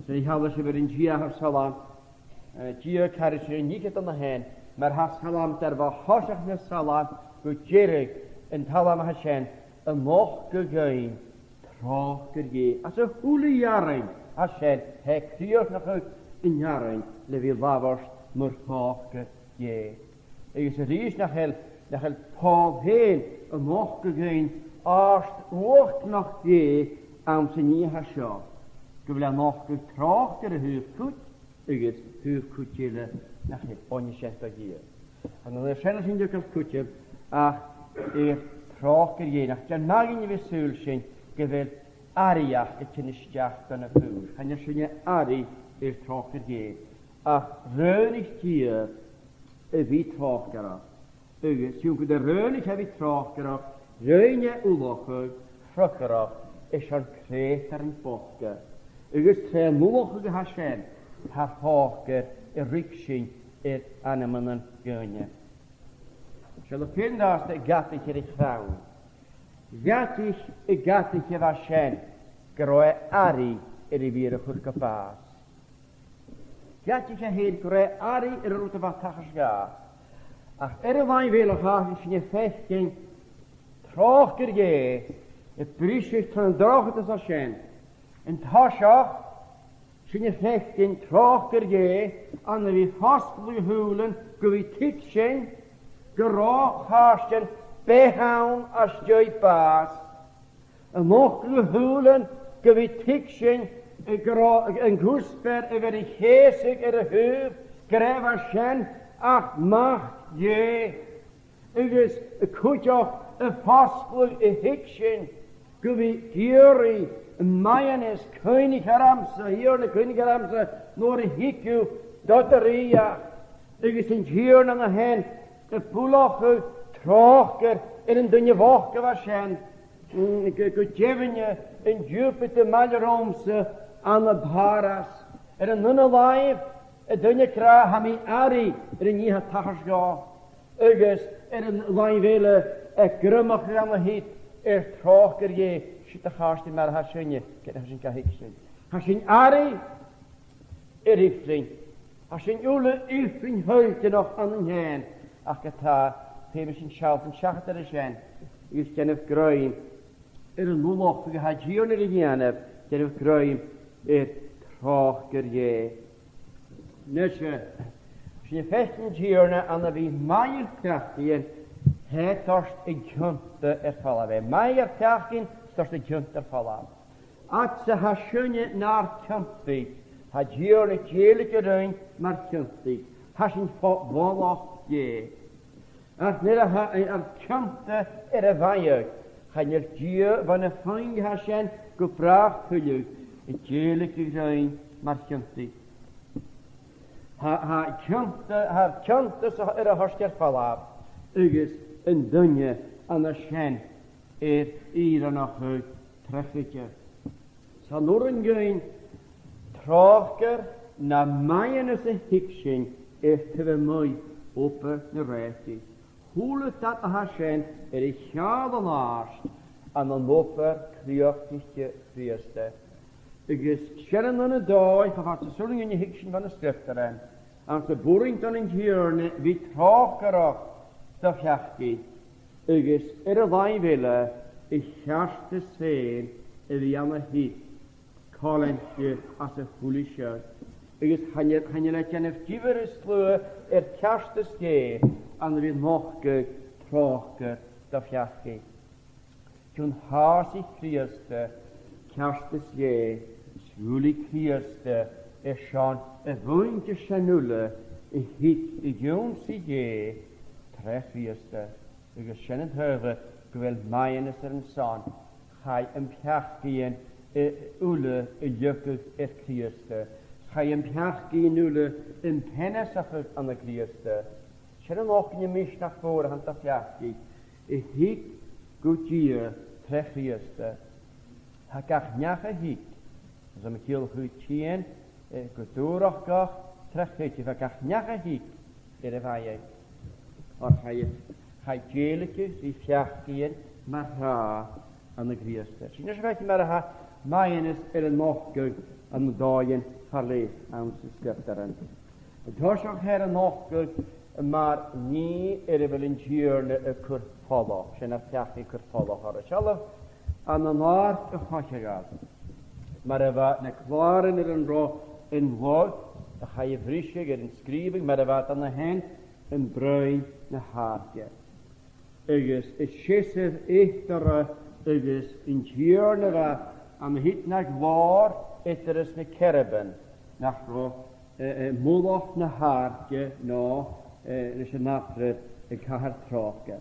Zijn die alles over een jerne salam. Jerne kan je niet aan de hand. Maar has salam ter wel hossig met salam, goed jerig, en talam Hashem, een nog gegeven, trokker je. Als een goede jaren, Hashem, hij kreeg nog uit een jaren, level wabers, maar trokker je. Ik is reis naar het Paul heen, een nog gegeven, als ook nog je, aan zijn niet Hashem. Ik wil nog getrokker de goed, ik is goed jullie. Nach het ongeschäft hier. En dan is zelfs in de kutje, ach, trokker je nach. Dan mag je weer zullen, geweld aria, het je niet jacht aan het vuur. En je zegt ari, trokker je. Ach, reunig hier, wie trokker af. Zoeken de reunig heb ik trokker af. Reunje uloche, trokker af, is een kreter en bokke. Is twee moelige Hashem, haar hoger, riksing, animalen gunje. Zullen kinders de gattige de vrouwen. Gattige waarschijn. Groe ari de weer goed kapaas. Gattige heet groe ari de route wat tages gaat. Ach, wijn willen gaan is je vechting. Trokker je. Het briesje van een droge te zijn. En tasjach. Zijn je vechting trokker je. Aan de wie vastelijke hulen. Gewitik zijn. Geroog haarsten. Behouden als je paas. En nog hulen. Gewitik zijn. Een goesper. Over de geestig en de heup. Grijf zijn. Ach, macht je. Het is een kutje. Een vastelijke hikschen. Gewitik hier. Mayanes koning Haramse, hier de koning Haramse, door de hikju, dotteria. Ik is in hier naar de hand, de poelache, trokker, in een dunje woche waarschijn. Ik geven je in Jupiter Maleromse, an y baras, yn y laif, y dyna gra ham I ari, yn I ha tachas go, agus yn laif ele, y grymach am y hyd, troch je, sydd y chast I mar ha synia, gyda sy'n cael hygysyn. Ha sy'n ari, ifrin. Ha sy'n ule ifrin hwylte noch an yn hen, ac yta, pe sy'n sialt yn siachat ar y sien, ys gennych groen, yn lwloch, fy ha gion yr idianef, gennych groen, troch je. Nysge, sy'n festen giorna an y fi mai'r krachti'n, het dorst y gynta falaf. Mai'r krachti'n, dorst y gynta falaf. At sy ha synia na'r kynti, ha giorna gelig yr ein mar kynti, ha sy'n foloch je. Ac nid ar kynta y faiag, ha nyr gio van y ffang ha sy'n gwbrach hwylwg, y gelig yr ein mar kynti. Ha kynta sy y hosger falaf, ygys yn dynia an y sien i'r an o'ch treffigio. Sa nôr yn gyn trochger na maien ys y higsyn tyf y mwy opa na reti. Hwle dat a ha sien I chad an arst an an opa kriachtige frieste. Ygys sien an y doi fa fat y sŵling yn y higsyn van y skrifteren. An sy bwring dan yn giorne vi trochger och da fiachgi. Ygys y ddau fele chast y sen fi an y hyd. Colentje as y hwlisio. Ygys hanner gennych gyfer ysglwyr castus ge an y fydd mochge trochge da fiachgi. Cwn has I kriaste castus ge swli kriaste Sean fwynt sianwle hyd gwn si ge treffiaste. Ygys sian yn hyfra gwel maen ys yn son chai piachgi ule jökig kriaste. Ga je piachgi ule pennesachig an de kriaste. Sjen nog in je mis naar voren aan de piachgi. Hik goedje trechiaste. Ha kach njache hik. Zo me heel goed chien. Goedorach kach trechietje. Ha kach njache hik. Vaje. Or ga je jeletje die piachgi maar ha an de kriaste. Sjen is weet je maar ha. Maien is een mochgug aan de daaien verleef aan zijn skrifteren. Het was ook her een mochgug, maar niet wel een gierne kurfallo. Zijn er fjachtig kurfallo hadden. Zelf aan de naart een hotje gaat. Maar wat een klaren een ro in woord, dan ga je frisje een schrijving, maar wat aan de hand een bruin een haartje. Ugis, het schissef echtere, ugis een gierne wat am hit nach war is ne kerben nach ro moloch na haartje no is een nachre kahar troke.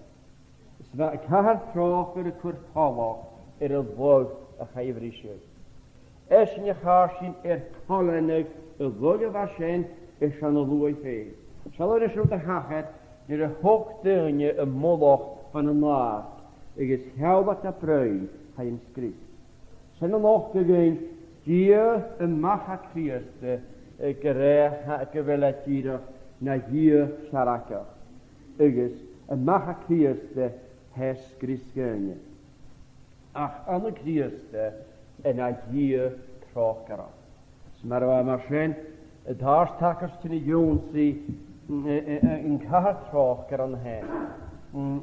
Sva kahar troke de kurpalo woord a chayvrishe. Es ne haarsin kollenig woge washen is aan de looi fe. Zal er zo te hachet de hoogte moloch van een naart. Ik is heel wat te prui hij in schrift. Zijn er nog gegaan, die een macha krieste, gewelatieder, naar hier saraka. Uges, een macha krieste, hes christgene. Ach, andere krieste, en naar hier trokera. Maar waar maar zijn, het haarstakers te de jonsie, een kaart troker aan hen.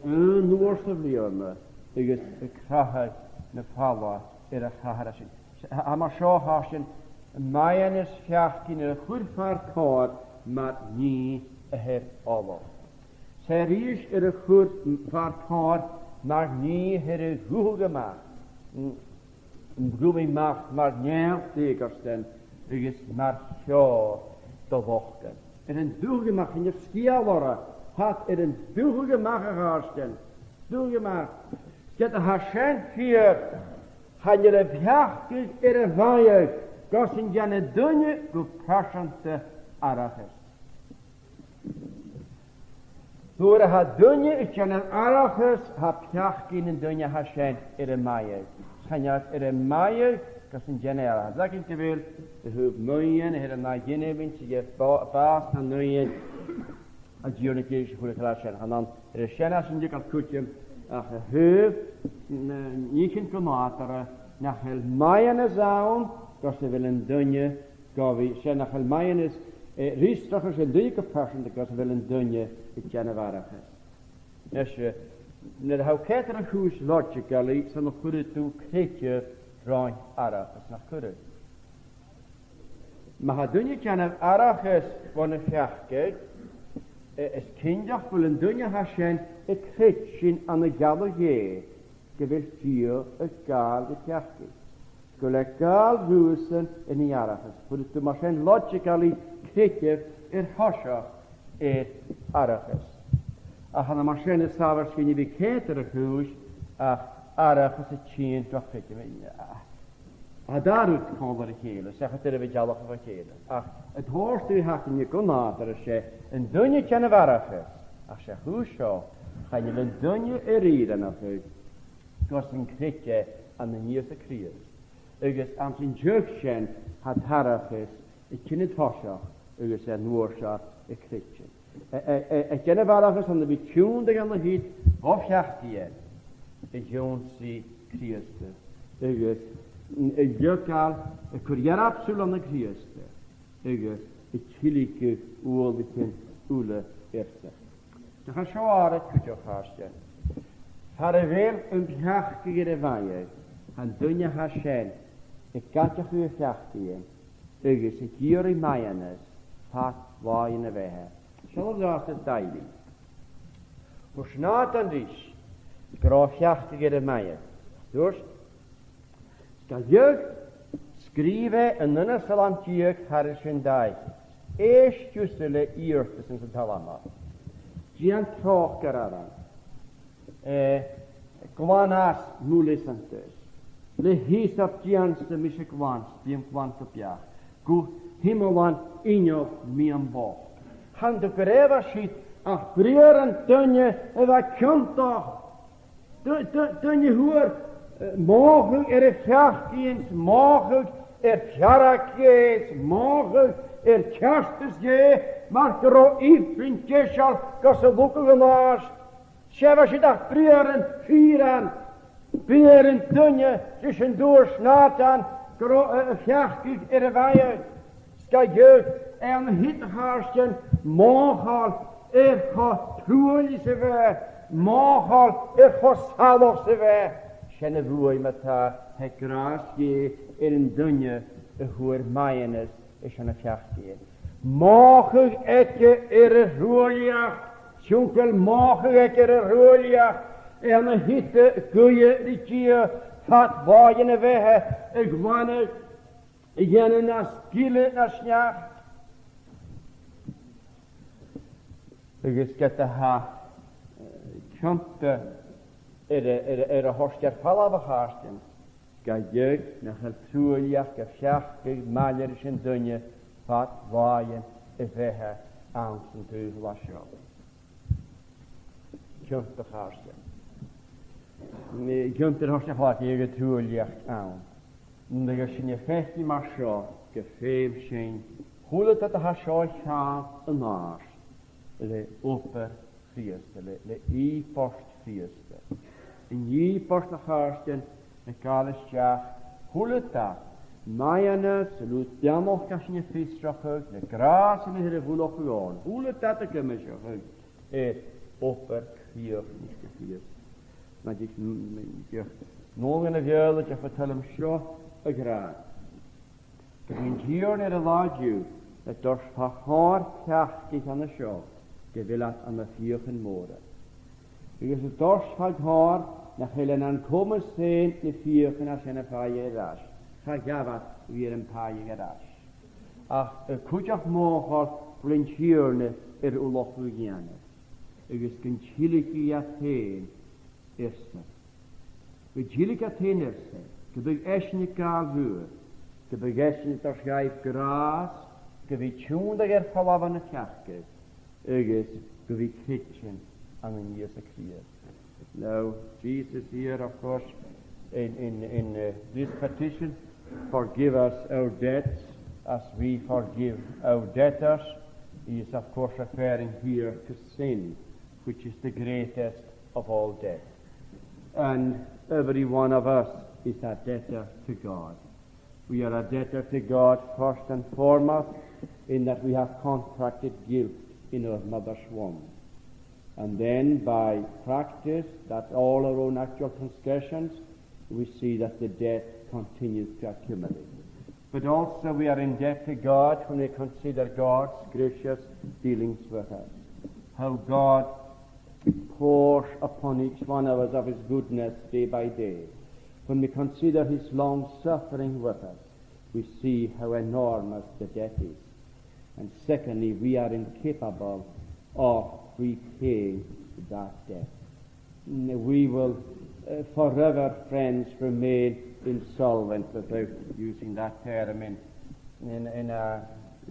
Een noorse vlierne, uges, een kracht, een falla. A chaharashin. Ama seo hashin, maien is fiachkin goed vaartkaar, maar niet her alle. Zij is goed vaartkaar, maar niet her goede macht. Goede macht, maar niet tegensten, is maar zo te wachten. Een goede macht in je skialora, had een goede macht gehaarsten. Goede macht. Zet de hashen vier. Han je piachtig vaje, gossen jane dunje geprasante araches. Door ha dunje is jane araches, ha piachtig in dunje hashen maje. Han je maje, gas yn general. Dag yn gyfyl, y hwb mwyn, y hyd yna gynefyn, sy'n gef bas na nwyn, a diwn y geis y hwyl y clasien. Hanan, yr y siena sy'n dig al cwtym, ach y hwb, nich yn gymadar, nach el maien y zawn, gas y fel yn dynnu, gofi, sy'n nach el maien is, rhysdrach ys yn ddig y person, gas y fel yn dynnu, y generfarach ys. Nes Nid hau ceter y hwys logically, sy'n chwrdd dw creitio roi'n arach ys na chwrdd. Mae ha dwyni janaf arach ys fo'n y fiachgeg, ys cyndiach fwyl yn dwyni hasien y creitsin an y galw ie, gyfer ffio y gal y fiachgeg. Gwyl y gal rwysyn yn ei arach ys, fwyl dw masien logically creitio i'r hosiach i'r arach ys. A hanna mar sy'n y safar sy'n i fi ceter y hwys, ach arach ys y tîn drach ffedio mi. A darwyd cwmlar y ceil, sech ydyr y fi jalach o ceil. Ach, y dhors dwi hach yn y gwnnad ar y se, yn dwyni can y farach ys, ach se hwysio, chael yn dwyni yr i'r yna ffyd, gos yn creitio an y nias y cryr. Ygys am sy'n jyg sy'n had harach ys, y cynnydd hosiach, ygys yn nwrsach y creitio. Y generfarach ys ond y byd tiwn ag an y hyd o fiachtia y diwn si Christa. Ygys y ddiogal y cwriar absol an y Christa. Ygys y tiligu úolicyn úle ersa. Dach a sio ar y cwtioch hastia. Har y fel yn fiachti gyda fai han dynia hasien y gatiach yw fiachti ygys y gyr i maianes pat fai yn y fehe. Siol ddas y daili. Hwrs nad yn rys, grofiach dy gyda maia. Dwrs, sgal ywg sgrife yn yna salam diog haris yn dau. Eis jwsyle iwrtys yn talama. Gian troch gararan. Gwanas mwlis antys. Le hisap gian sy'n mysig gwans, diam gwant o biach. Gw himolan unio mi am boch. Han du greva shit ach brieren dunje eva kjöntoch dunje huur mogelijk fjachtjens mogelijk fjarakjes mogelijk kjastes je maar gero ifin kjeshal gasse lukkegenaas sheva shit ach brieren brieren dunje tussen door snatan gero fjachtjens vaje ska je en hitharsten mohal cha trúli se ve mohal cha salos se ve shenne vuoi mata he gras ye in dunje huer maienes shenne fiachti mohig eke ruolia sjunkel mohig eke ruolia en hitte goeie ritie fat vajene vehe gwane jenne na skille na snjach. Ygys gyda ha kjönte y horsker falaf a harstin. Ga jög na chael trúliach ga fiachgig maler sy'n dynnu fat vaien y fehe ans yn dwyf lasio. Kjönte harstin. Kjönte horsker falaf jög trúliach an. Ndega sy'n effekti marsio gefeim sy'n hwlet at a hasio llaaf yn ars. Le oper Christa, le I post Christa. In I post na harsten, na kalesjach, huleta, mayanes, lut jamoch kasje fistrachug, le gras in de vuloch gewoon. Huleta te kemesjach, oper Christa. Maar ik nog in de wereld, ik vertel hem zo, een graad. Ik ben hier naar de laadje, dat door haar krachtig aan de show. Gewilat an der vierchen Mode. Wie es dorsch halt haar, nach helen an kommen sehen, die vierchen als eine Feier rasch. Vergavat wie ein paar rasch. Ach, kutjach mohal, blinchierne, uloch vigiane. Es kinchiliki Athen, erste. Vigiliki Athen erste. Gebig eschni kalvur. Gebig eschni torschgeif gras. Gebig chundager falavane kachke. Ygys, gyfi kitchen an yn years of clear. Now, Jesus here, of course, in this petition, forgive us our debts as we forgive our debtors, he is of course referring here to sin, which is the greatest of all debts. And every one of us is a debtor to God. We are a debtor to God first and foremost in that we have contracted guilt in our mother's womb. And then by practice, that's all our own actual transgressions, we see that the debt continues to accumulate. But also we are in debt to God when we consider God's gracious dealings with us. How God pours upon each one of us of His goodness day by day. When we consider His long suffering with us, we see how enormous the debt is. And secondly, we are incapable of repaying that debt. We will forever, friends, remain insolvent, without using that term in a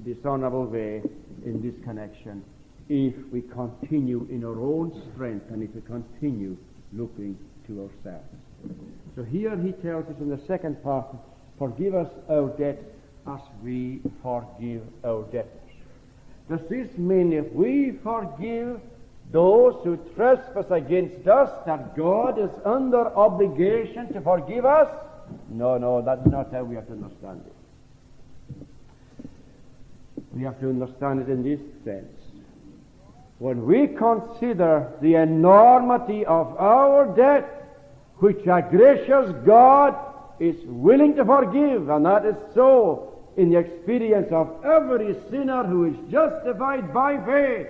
dishonorable way in this connection, if we continue in our own strength and if we continue looking to ourselves. So here he tells us in the second part, forgive us our debts as we forgive our debtors. Does this mean if we forgive those who trespass against us, that God is under obligation to forgive us? No, that's not how we have to understand it. We have to understand it in this sense. When we consider the enormity of our debt, which a gracious God is willing to forgive, and that is so in the experience of every sinner who is justified by faith,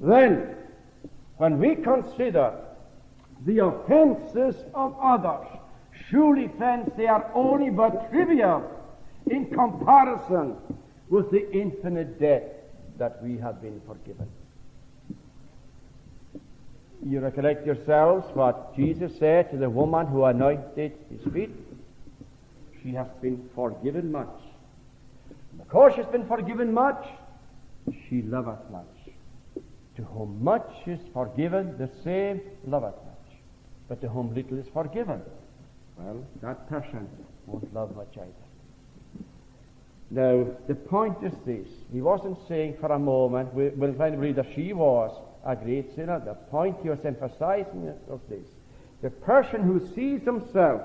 then when we consider the offenses of others, surely, friends, they are only but trivial in comparison with the infinite debt that we have been forgiven. You recollect yourselves what Jesus said to the woman who anointed His feet? She has been forgiven much. Because she's been forgiven much, she loveth much. To whom much is forgiven, the same loveth much. But to whom little is forgiven, well, that person won't love much either. Now, the point is this. He wasn't saying for a moment, we'll find to believe that she was a great sinner. The point he was emphasizing was this. The person who sees himself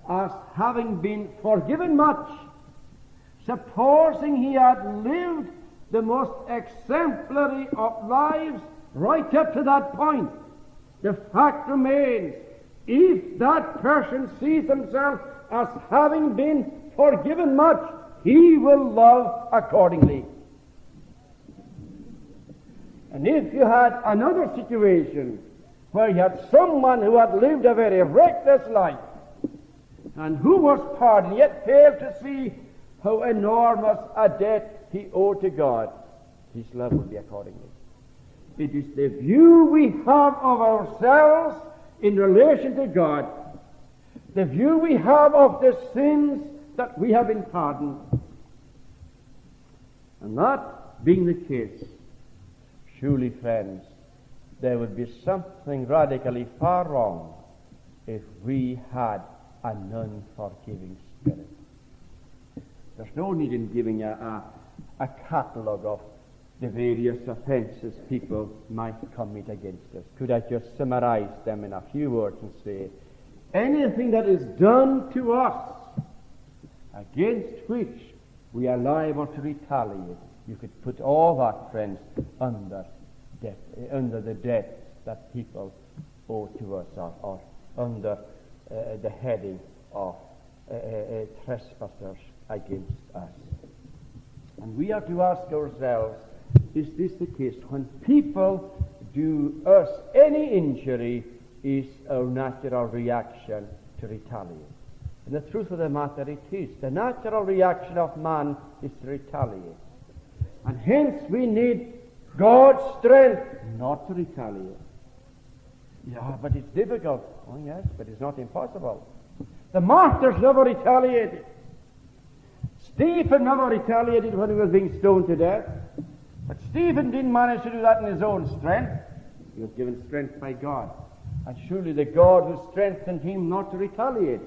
as having been forgiven much, supposing he had lived the most exemplary of lives right up to that point, the fact remains, if that person sees himself as having been forgiven much, he will love accordingly. And if you had another situation where you had someone who had lived a very reckless life and who was pardoned, yet failed to see how enormous a debt he owed to God, his love will be accordingly. It is the view we have of ourselves in relation to God, the view we have of the sins that we have been pardoned. And that being the case, surely, friends, there would be something radically far wrong if we had an unforgiving spirit. There's no need in giving a catalogue of the various offenses people might commit against us. Could I just summarize them in a few words and say, anything that is done to us against which we are liable to retaliate, you could put all that, friends, under the debt that people owe to us, or under the heading of trespassers against us. And we have to ask ourselves, is this the case? When people do us any injury, is our natural reaction to retaliate? And the truth of the matter, it is. The natural reaction of man is to retaliate. And hence we need God's strength not to retaliate. Yeah, but it's difficult. Oh yes, but it's not impossible. The martyrs never retaliated. Stephen never retaliated when he was being stoned to death. But Stephen didn't manage to do that in his own strength. He was given strength by God. And surely the God who strengthened him not to retaliate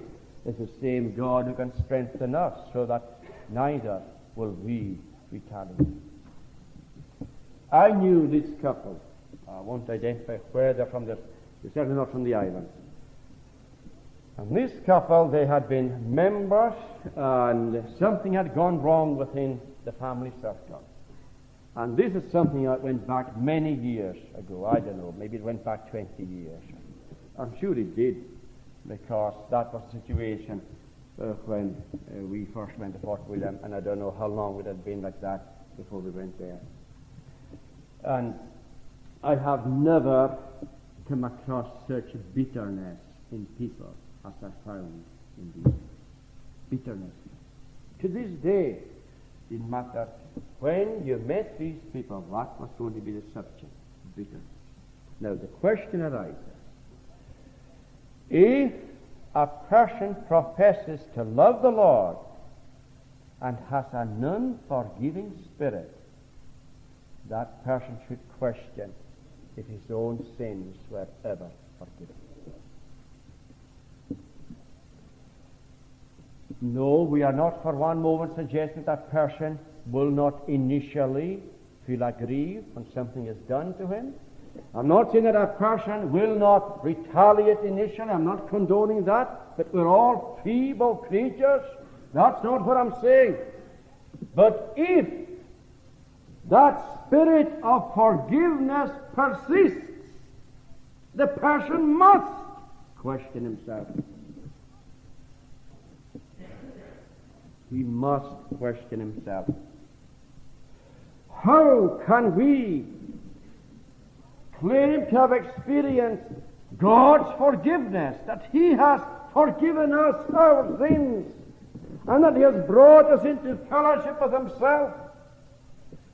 is the same God who can strengthen us, so that neither will we retaliate. I knew this couple. I won't identify where they're from. They're certainly not from the island. And this couple, they had been members, and something had gone wrong within the family circle. And this is something that went back many years ago. I don't know, maybe it went back 20 years. I'm sure it did, because that was the situation when we first went to Fort William, and I don't know how long it had been like that before we went there. And I have never come across such bitterness in people as I found in these. Bitterness. To this day, it matters when you met these people, what was going to be the subject? Bitterness. Now the question arises, if a person professes to love the Lord and has an unforgiving spirit, that person should question if his own sins were ever forgiven. No, we are not for one moment suggesting that person will not initially feel aggrieved when something is done to him. I'm not saying that a person will not retaliate initially. I'm not condoning that. But we're all feeble creatures. That's not what I'm saying. But if that spirit of forgiveness persists, the person must question himself. He must question himself. How can we claim to have experienced God's forgiveness, that He has forgiven us our sins, and that He has brought us into fellowship with Himself,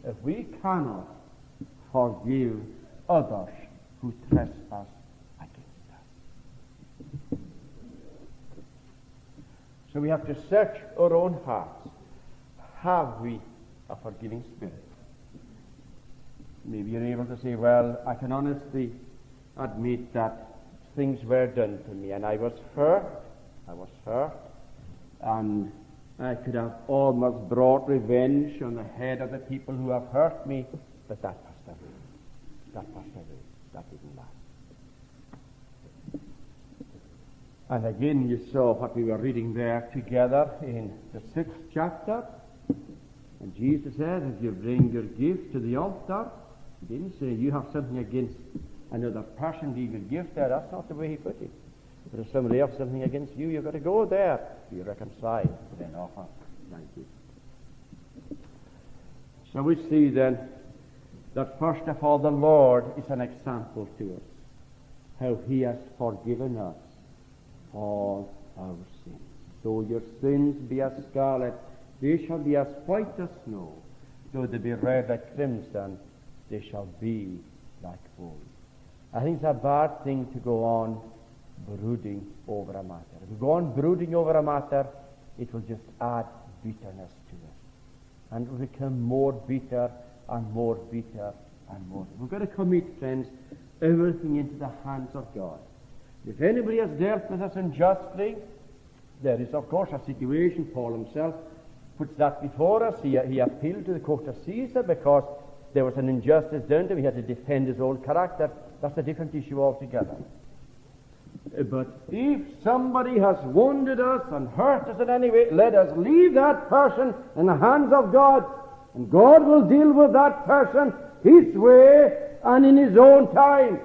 if we cannot forgive others who trespass against us? So we have to search our own hearts. Have we a forgiving spirit? Maybe you're able to say, well, I can honestly admit that things were done to me, and I was hurt, and I could have almost brought revenge on the head of the people who have hurt me, but that passed away. That didn't last. And again, you saw what we were reading there together in the 6th chapter. And Jesus said, if you bring your gift to the altar, He didn't say you have something against another person, leave your gift there. That's not the way He put it. But if somebody else has something against you, you've got to go there. Be reconciled, then offer thy gift. So we see then that first of all the Lord is an example to us, how He has forgiven us all our sins. Though your sins be as scarlet, they shall be as white as snow. Though they be red like crimson, they shall be like wool. I think it's a bad thing to go on brooding over a matter. If we go on brooding over a matter, it will just add bitterness to it. And it will become more bitter and more bitter and more. We've got to commit, friends, everything into the hands of God. If anybody has dealt with us unjustly, there is, of course, a situation. Paul himself puts that before us. He appealed to the court of Caesar because there was an injustice done to him. He had to defend his own character. That's a different issue altogether. But if somebody has wounded us and hurt us in any way, let us leave that person in the hands of God, and God will deal with that person His way and in His own time.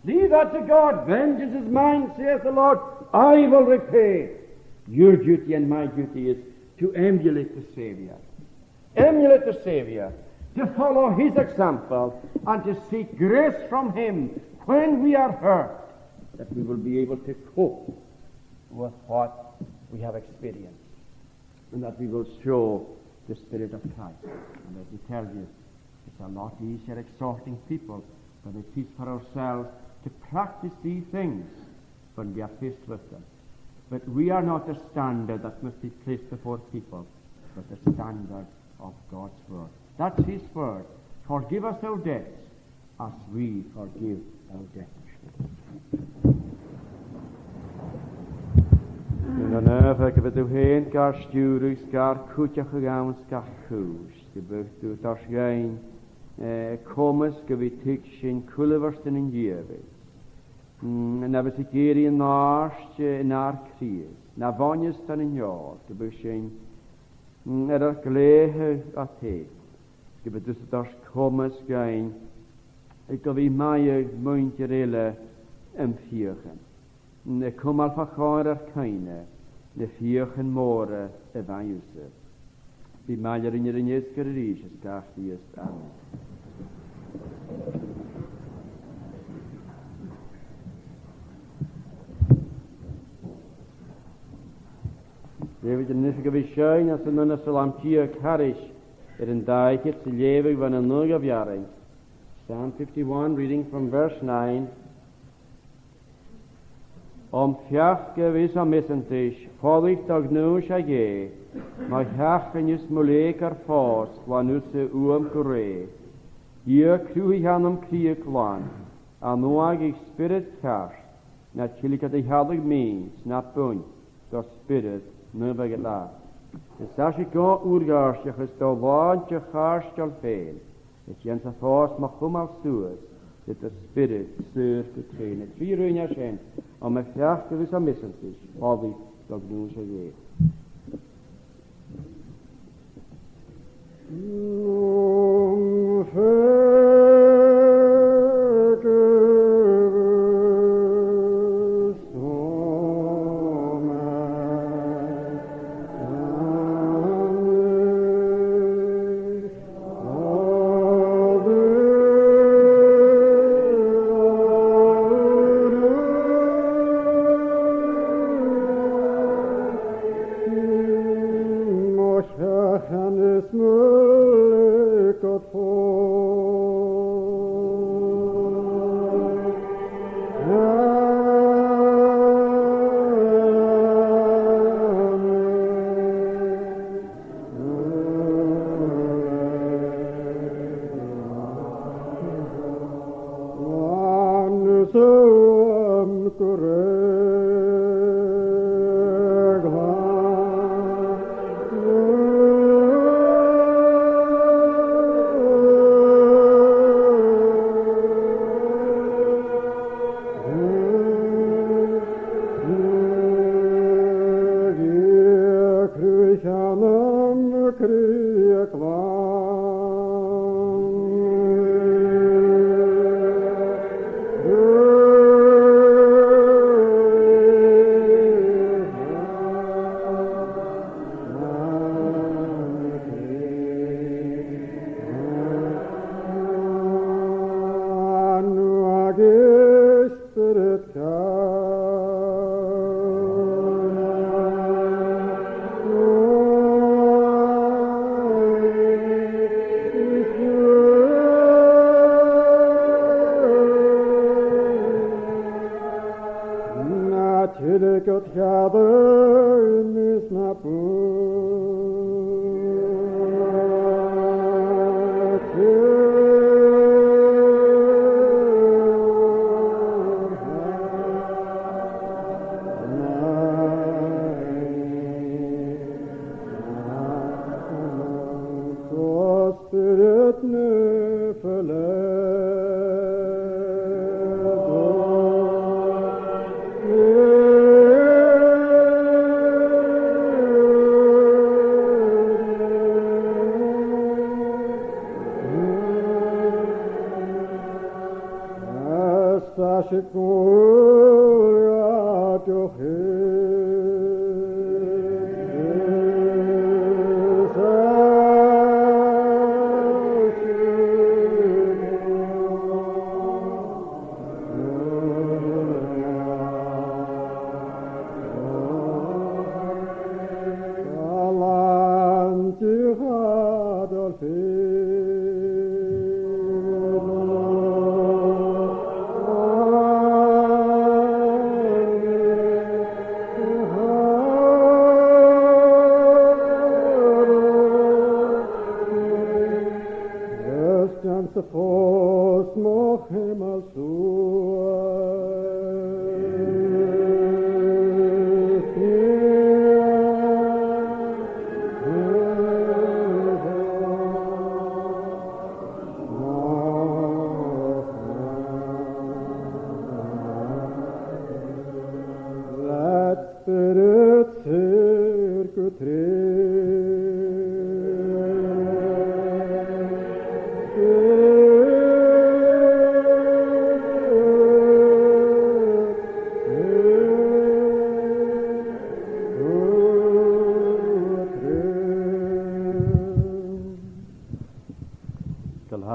Leave that to God. Vengeance is mine, saith the Lord. I will repay. Your duty and my duty is to emulate the Savior. Emulate the Savior. To follow His example and to seek grace from Him when we are hurt, that we will be able to cope with what we have experienced, and that we will show the Spirit of Christ. And let me tell you, it's a lot easier exhorting people than it is for ourselves to practice these things when we are faced with them. But we are not the standard that must be placed before people, but the standard of God's Word. That's His Word. Forgive us our debts as we forgive our debtors. En dan heb ik het heen gar stuurus, gar kutjach gegaan, gar koos. Gebucht u das geen kommes gewitig sin kulversten in jewe. En dan ik hier in naast naar kries. Na vanjes dan in jaar. Gebucht sin er gelegen athe. Gebucht dus das kommes geen. Ik heb wie mij muntjerelle empfiergen. Ik kom al van keine. De viergen moren evanjuse. Wie mij in je jeske gaaf die is aan. David en nifige wie schön als een nunne salamtier karish. Een daikje te leven van een nulge jaring. Psalm 51, reading from verse 9. Om fiach gewis am missentisch, vollig dag nu shage, maar fiach en jus moleker fos, wanusse uam kure. Hier kruig aan hem krieg lan, aan noag ik spirit kast, natuurlijk dat ik hadden meens, na punt, dat spirit nu bij het laat. En als ik go oergaars, je gesto waantje gaars al veel, het jens af fos mag kom als suus, dat de spirit sur getrainen. 4 jaar zijn. Om een vraag gewis aan missen is, wat ik dat doen zou je. Here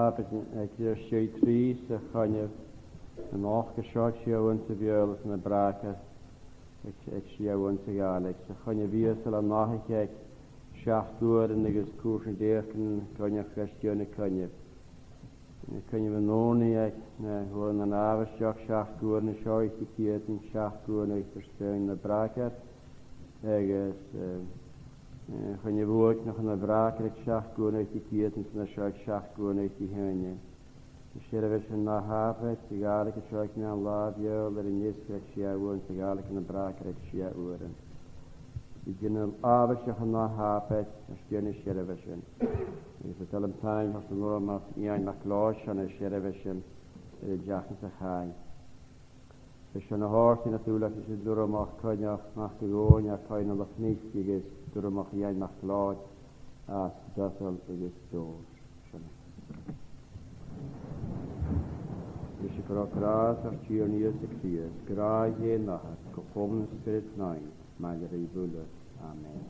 heb ik hier sche tries gaan je een afgeschot jou te beul van de braken ik jou te gaan ik gaan je weer zullen nachkijk schacht door en ik is koersen deken kan je kwestionen kan je me nog niet gewoon een avondschak schacht door en schoi die kieten schacht door en ik versteun de braken ik is kan je woord nog een braken ik schacht door en die kieten en schoi schacht door en die heenje Sheriff in na havet, sigalik het schrik na labio, dat in jeskrek sjouwen, sigalik in de brakrek sjouwen. Die kunnen avondje gaan na havet, als je sheriff in. Je vertel hem time, als de norm af, jij naar klaas aan een sheriff in, de jachen te gaan. Dus je een hart natuurlijk, als je door mag, kan je mag gewoon, ja, kan je nog niet, je is door mag jij naar klaas, als dat al is door. Dus je graag als je hier niet is, graag je nacht, gekomen spirit nein, maar je Amen.